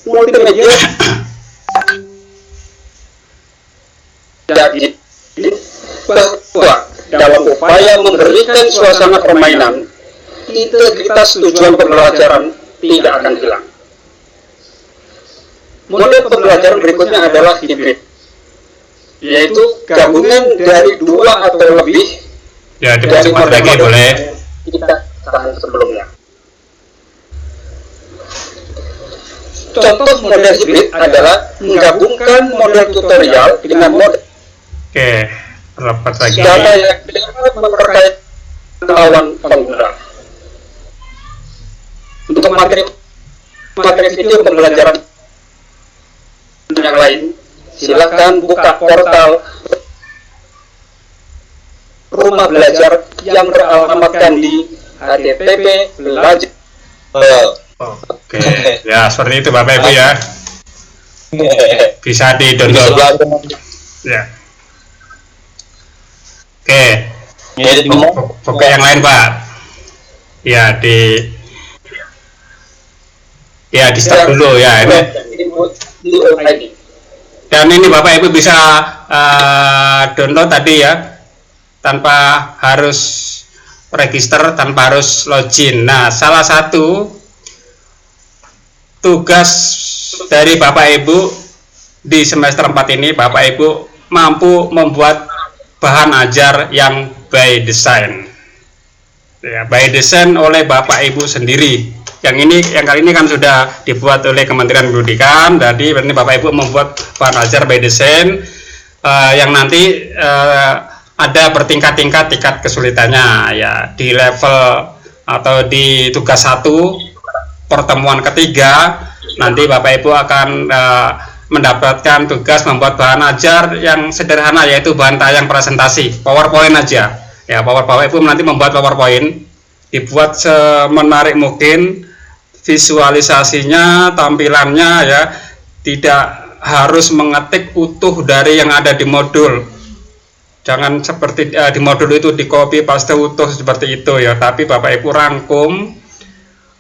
Multimedia. Jadi, bahwa dalam upaya memberikan suasana permainan, integritas tujuan pembelajaran tidak akan hilang. Model pembelajaran berikutnya adalah hibrid, yaitu gabungan dari dua atau lebih. Ya, dipercepat lagi boleh. Kita tahan sebelumnya. Contoh model hibrid adalah menggabungkan model tutorial dengan model Rapat lagi. data yang dapat memperkaya pengetahuan pengguna. Untuk materi video pembelajaran yang lain, silakan buka portal Rumah Belajar yang beralamatkan di http belajar. Oke, ya seperti itu Bapak Ibu ya. Bisa di-download. Ya. Oke, yang lain Pak. Ya di start dulu ya ini. Dan ini Bapak Ibu bisa download tadi ya, tanpa harus register, tanpa harus login. Nah, salah satu tugas dari Bapak Ibu di semester 4 ini, Bapak Ibu mampu membuat bahan ajar yang by design. Ya, by design oleh Bapak Ibu sendiri. Yang kali ini kan sudah dibuat oleh Kementerian Pendidikan. Jadi ini Bapak Ibu membuat bahan ajar by design yang nanti ada bertingkat-tingkat tingkat kesulitannya ya. Di level atau di tugas 1 pertemuan ketiga nanti Bapak Ibu akan mendapatkan tugas membuat bahan ajar yang sederhana, yaitu bahan tayang presentasi PowerPoint aja ya. Bapak Ibu nanti membuat PowerPoint, dibuat semenarik mungkin visualisasinya, tampilannya ya, tidak harus mengetik utuh dari yang ada di modul. Jangan seperti di modul itu di copy paste utuh seperti itu ya, tapi Bapak Ibu rangkum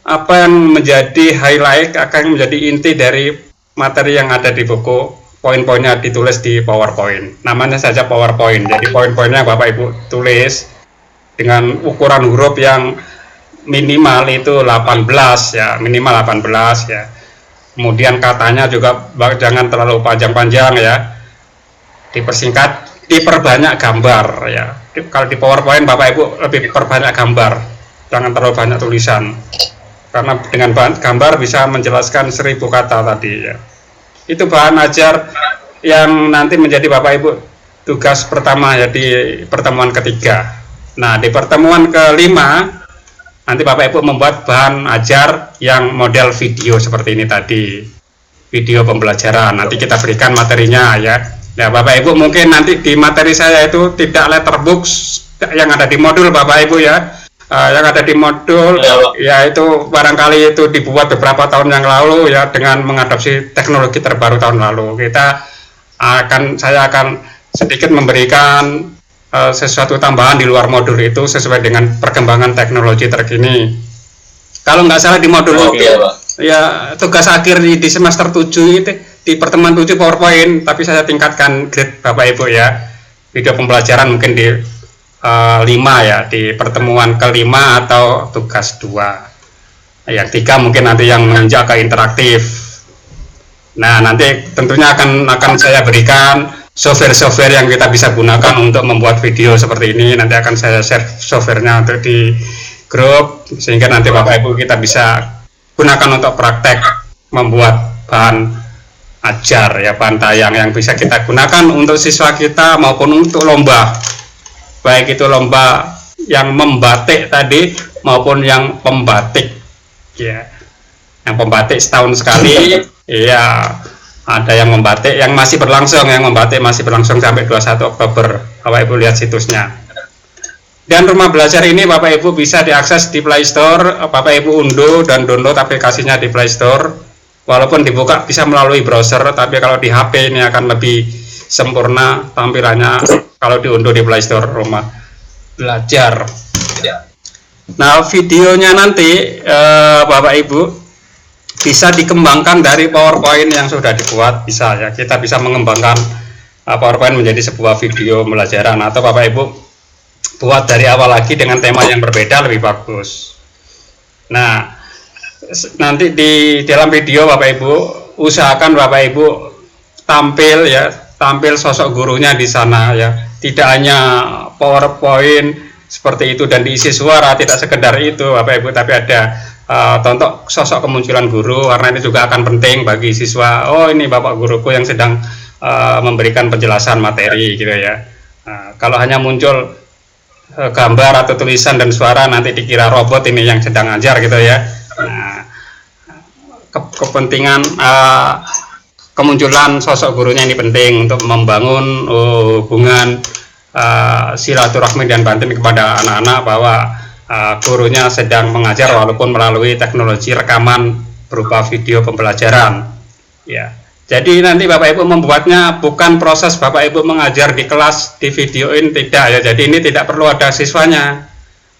apa yang menjadi highlight, akan menjadi inti dari materi yang ada di buku, poin-poinnya ditulis di PowerPoint. Namanya saja PowerPoint. Jadi poin-poinnya Bapak Ibu tulis dengan ukuran huruf yang minimal itu 18 ya, minimal 18 ya. Kemudian katanya juga jangan terlalu panjang-panjang ya. Dipersingkat, diperbanyak gambar ya. kalau di PowerPoint Bapak Ibu lebih perbanyak gambar, jangan terlalu banyak tulisan, karena dengan gambar bisa menjelaskan 1000 kata tadi ya. Itu bahan ajar yang nanti menjadi Bapak Ibu tugas pertama ya di pertemuan ketiga. Nah, di pertemuan kelima nanti Bapak Ibu membuat bahan ajar yang model video seperti ini tadi, video pembelajaran. Nanti kita berikan materinya ya. Ya Bapak Ibu, mungkin nanti di materi saya itu tidak letterbox yang ada di modul Bapak Ibu ya. Yang ada di modul ya itu barangkali itu dibuat beberapa tahun yang lalu ya, dengan mengadopsi teknologi terbaru tahun lalu. Saya akan sedikit memberikan sesuatu tambahan di luar modul itu sesuai dengan perkembangan teknologi terkini. Kalau nggak salah di modul ya tugas akhir di semester 7 itu di pertemuan 7 PowerPoint, tapi saya tingkatkan grade Bapak Ibu ya. Video pembelajaran mungkin di 5 ya, di pertemuan kelima atau tugas 2. Yang 3 mungkin nanti yang menginjak ke interaktif. Nah, nanti tentunya akan saya berikan software-software yang kita bisa gunakan untuk membuat video seperti ini. Nanti akan saya share softwarenya untuk di grup, sehingga nanti Bapak Ibu kita bisa gunakan untuk praktek membuat bahan ajar ya, bahan tayang yang bisa kita gunakan untuk siswa kita maupun untuk lomba, baik itu lomba yang membatik tadi maupun yang pembatik ya. Yang pembatik setahun sekali ya, ada yang membatik yang masih berlangsung, sampai 21 Oktober. Bapak Ibu lihat situsnya. Dan rumah belajar ini Bapak Ibu bisa diakses di Play Store. Bapak Ibu unduh dan download aplikasinya di Play Store. Walaupun dibuka bisa melalui browser, tapi kalau di HP ini akan lebih sempurna tampilannya kalau diunduh di Play Store rumah belajar. Nah, videonya nanti Bapak Ibu bisa dikembangkan dari PowerPoint yang sudah dibuat, bisa ya. Kita bisa mengembangkan PowerPoint menjadi sebuah video pembelajaran, atau Bapak Ibu buat dari awal lagi dengan tema yang berbeda, lebih bagus. Nah, nanti di dalam video Bapak Ibu usahakan Bapak Ibu tampil sosok gurunya di sana ya, tidak hanya PowerPoint seperti itu dan diisi suara, tidak sekedar itu Bapak Ibu, tapi ada contoh sosok kemunculan guru, karena ini juga akan penting bagi siswa. Oh, ini Bapak guruku yang sedang memberikan penjelasan materi gitu ya. Kalau hanya muncul gambar atau tulisan dan suara, nanti dikira robot ini yang sedang ngajar gitu ya. Nah, kepentingan kemunculan sosok gurunya ini penting untuk membangun hubungan silaturahmi dan batin kepada anak-anak bahwa gurunya sedang mengajar walaupun melalui teknologi rekaman berupa video pembelajaran ya. Jadi nanti Bapak Ibu membuatnya bukan proses Bapak Ibu mengajar di kelas di videoin, tidak ya. Jadi ini tidak perlu ada siswanya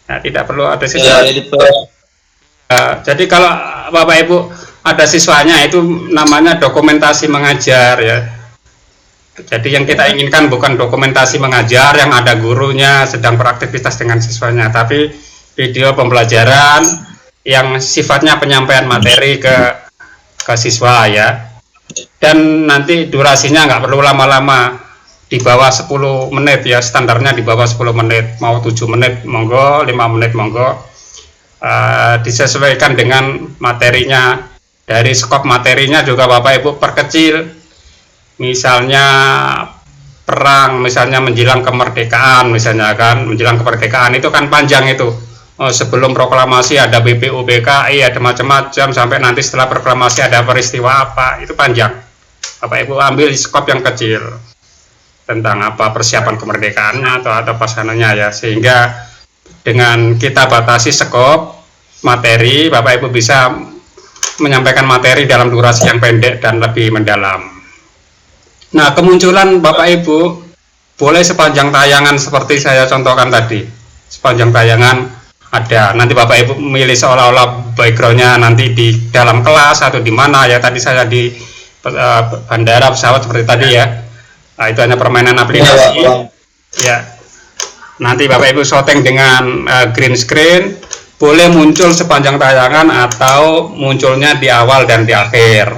ya, tidak perlu ada siswanya. Jadi kalau Bapak Ibu ada siswanya, itu namanya dokumentasi mengajar ya. Jadi yang kita inginkan bukan dokumentasi mengajar yang ada gurunya sedang beraktivitas dengan siswanya, tapi video pembelajaran yang sifatnya penyampaian materi ke siswa ya. Dan nanti durasinya nggak perlu lama-lama, di bawah 10 menit ya, standarnya di bawah 10 menit, mau 7 menit monggo, 5 menit monggo. Disesuaikan dengan materinya. Dari skop materinya juga Bapak Ibu perkecil, misalnya perang, misalnya menjelang kemerdekaan, misalnya kan menjelang kemerdekaan itu kan panjang itu. Sebelum proklamasi ada BPUPKI, ada macam-macam, sampai nanti setelah proklamasi ada peristiwa apa, itu panjang. Bapak Ibu ambil skop yang kecil tentang apa persiapan kemerdekaannya atau pasangannya ya, sehingga dengan kita batasi skop materi, Bapak Ibu bisa menyampaikan materi dalam durasi yang pendek dan lebih mendalam. Nah, kemunculan Bapak Ibu boleh sepanjang tayangan seperti saya contohkan tadi. Sepanjang tayangan ada, nanti Bapak Ibu milih seolah-olah backgroundnya nanti di dalam kelas atau di mana ya. Tadi saya di bandara pesawat seperti tadi ya. Nah, itu hanya permainan aplikasi ya. Nanti Bapak Ibu syuting dengan green screen, boleh muncul sepanjang tayangan atau munculnya di awal dan di akhir.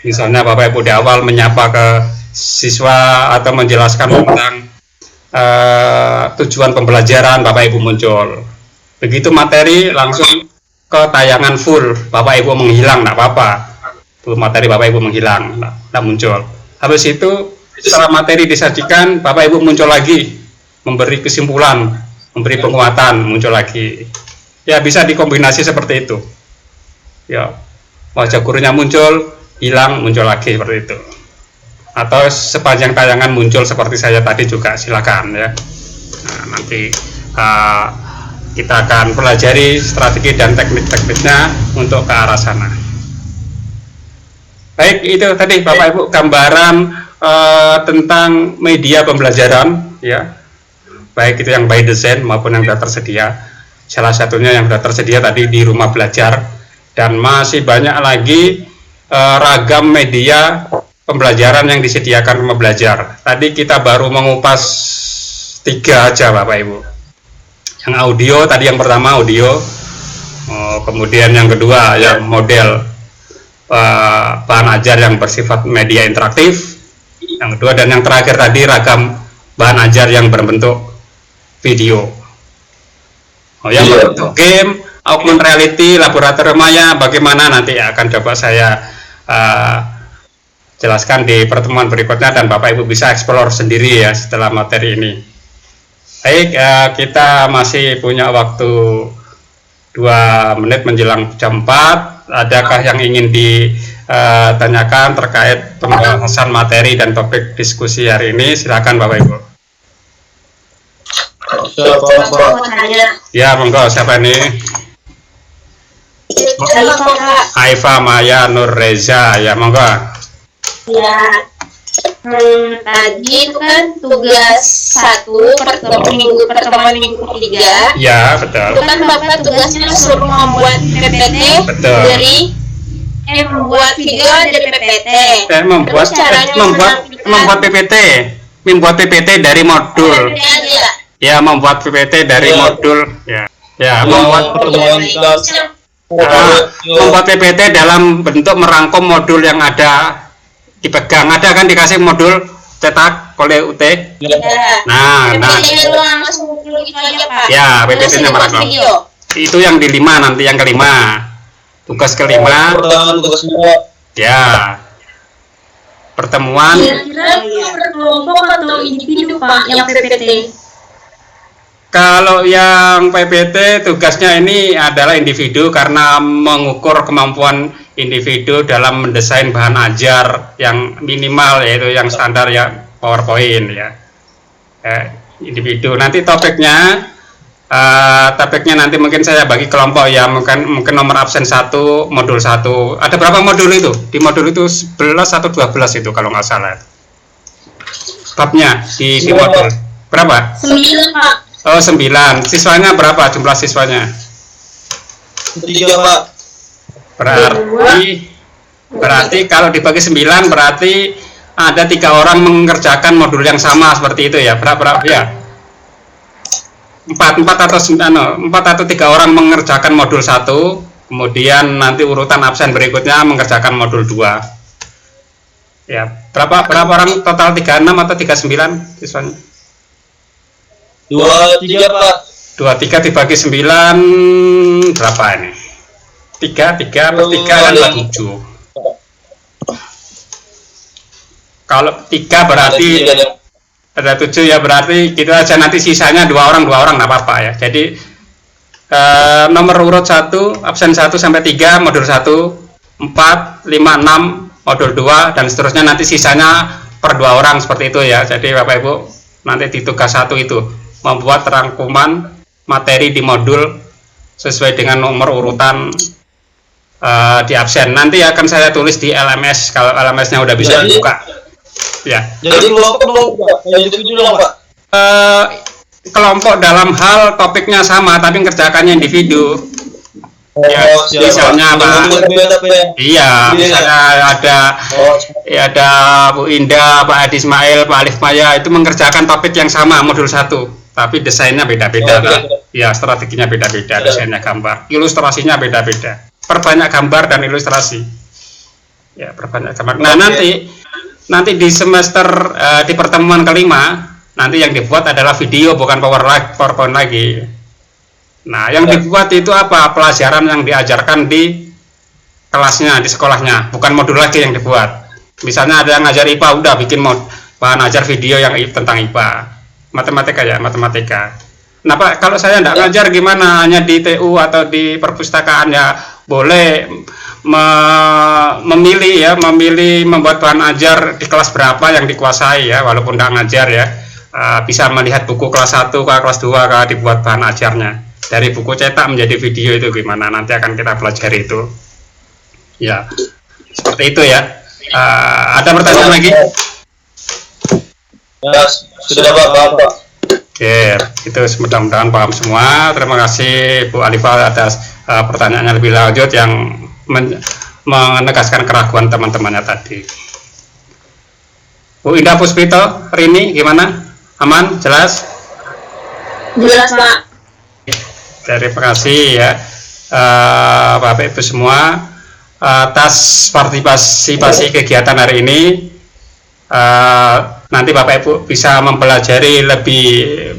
Misalnya Bapak Ibu di awal menyapa ke siswa atau menjelaskan tentang tujuan pembelajaran Bapak Ibu muncul. Begitu materi langsung ke tayangan full, Bapak Ibu menghilang, nggak apa-apa. Materi Bapak Ibu menghilang, nggak muncul. Habis itu setelah materi disajikan, Bapak Ibu muncul lagi, memberi kesimpulan, memberi penguatan, muncul lagi. Ya bisa dikombinasi seperti itu. Ya, wajah gurunya muncul, hilang, muncul lagi seperti itu. Atau sepanjang tayangan muncul seperti saya tadi juga silakan ya. Nah, nanti kita akan pelajari strategi dan teknik-tekniknya untuk ke arah sana. Baik, itu tadi Bapak Ibu gambaran tentang media pembelajaran ya. Baik itu yang by design maupun yang sudah tersedia. Salah satunya yang sudah tersedia tadi di rumah belajar, dan masih banyak lagi ragam media pembelajaran yang disediakan rumah belajar. Tadi kita baru mengupas 3 aja Bapak Ibu. Yang audio tadi, yang pertama audio, kemudian yang kedua yang model bahan ajar yang bersifat media interaktif, yang kedua, dan yang terakhir tadi ragam bahan ajar yang berbentuk video. Yang berbentuk game, augmented reality, laboratorium maya, bagaimana nanti akan coba saya jelaskan di pertemuan berikutnya, dan Bapak Ibu bisa explore sendiri ya setelah materi ini. Baik, kita masih punya waktu 2 menit menjelang jam 4. Adakah yang ingin ditanyakan terkait pembahasan materi dan topik diskusi hari ini? Silakan Bapak Ibu. Ya, monggo, siapa ini? Aifa Maya Nur Reza, ya monggo. Ya, tadi itu kan tugas 1 pertemuan minggu 3. Ya, betul. Itu kan Bapak tugasnya suruh membuat PPT Betul. dari membuat video dari PPT. Membuat PPT dari modul. Ya, membuat PPT dari modul. Ya, membuat PPT dalam bentuk merangkum modul yang ada dipegang. Ada kan dikasih modul cetak oleh UT. Nah, ya PPT-nya merangkum. Itu yang di 5 nanti, yang kelima. Tugas kelima. Ya. Pertemuan. Kira-kira berkelompok atau individu Pak yang PPT? Kalau yang PPT tugasnya ini adalah individu karena mengukur kemampuan individu dalam mendesain bahan ajar yang minimal, yaitu yang standar ya PowerPoint ya. Individu. Nanti topiknya nanti mungkin saya bagi kelompok ya, mungkin nomor absen 1, modul 1. Ada berapa modul itu? Di modul itu 11 atau 12 itu kalau nggak salah. Babnya di modul. Berapa? 9 Pak. Oh, 9. Siswanya berapa jumlah siswanya? 3 Pak. Berarti kalau dibagi 9 berarti ada 3 orang mengerjakan modul yang sama seperti itu ya. Berapa ya? 4 atau 3 orang mengerjakan modul 1, kemudian nanti urutan absen berikutnya mengerjakan modul 2. Ya, berapa orang total? 36 atau 39 siswanya? 23 Pak. 23 dibagi 9 berapa ini? 3 per 3 kan 7. Kalau 3 berarti ada 7 ya, berarti gitu aja, nanti sisanya 2 orang nggak apa-apa ya. Jadi nomor urut 1 absen 1 sampai 3 modul 1, 4, 5, 6 modul 2, dan seterusnya nanti sisanya per 2 orang seperti itu ya. Jadi Bapak Ibu nanti di tugas 1 itu membuat rangkuman materi di modul sesuai dengan nomor urutan di absen. Nanti akan saya tulis di LMS kalau LMS-nya udah bisa dibuka. Ya. Jadi kelompok Pak. Kelompok dalam hal topiknya sama tapi kerjakannya individu. Ya, misalnya Pak. Iya, misalnya ada Bu Indah, Pak Adi Ismail, Pak Alif Maya itu mengerjakan topik yang sama modul 1, tapi desainnya beda-beda. Ya, strateginya beda-beda, desainnya gambar, ilustrasinya beda-beda. Perbanyak gambar dan ilustrasi. Ya, perbanyak gambar. Nah, nanti di semester di pertemuan kelima nanti yang dibuat adalah video, bukan PowerPoint lagi. Nah, yang dibuat itu apa? Pelajaran yang diajarkan di kelasnya, di sekolahnya, bukan modul lagi yang dibuat. Misalnya ada yang ngajar IPA, udah bikin bahan ajar video yang tentang IPA. Matematika ya, matematika. Nah, Pak, kalau saya nggak ngajar gimana? Hanya di TU atau di perpustakaan ya boleh memilih membuat bahan ajar di kelas berapa yang dikuasai ya, walaupun nggak ngajar ya. Bisa melihat buku kelas 1 ke kelas 2 dibuat bahan ajarnya. Dari buku cetak menjadi video itu gimana? Nanti akan kita pelajari itu. Ya, seperti itu ya. Ada pertanyaan lagi? Ya, sudah Pak. Oke, itu mudah-mudahan paham semua. Terima kasih Bu Alifa atas pertanyaannya lebih lanjut yang menegaskan keraguan teman-temannya tadi. Bu Indah Puspito, Rini gimana? Aman? Jelas? Jelas, Pak. Terima kasih ya Bapak Ibu semua atas partisipasi kegiatan hari ini. Nanti Bapak Ibu bisa mempelajari lebih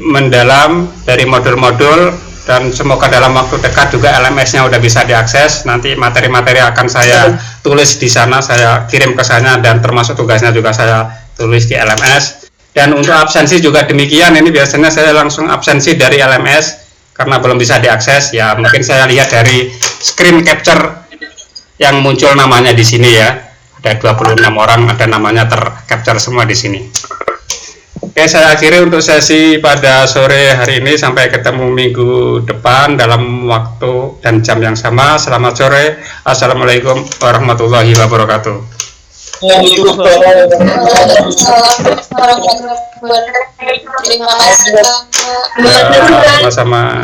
mendalam dari modul-modul, dan semoga dalam waktu dekat juga LMS-nya udah bisa diakses. Nanti materi-materi akan saya tulis di sana, saya kirim ke sana, dan termasuk tugasnya juga saya tulis di LMS. Dan untuk absensi juga demikian, ini biasanya saya langsung absensi dari LMS karena belum bisa diakses. Ya mungkin saya lihat dari screen capture yang muncul namanya di sini ya. Ada 26 orang, ada namanya tercapture semua di sini. Oke, saya akhiri untuk sesi pada sore hari ini. Sampai ketemu minggu depan dalam waktu dan jam yang sama. Selamat sore. Assalamualaikum warahmatullahi wabarakatuh. Terima kasih. Sama-sama.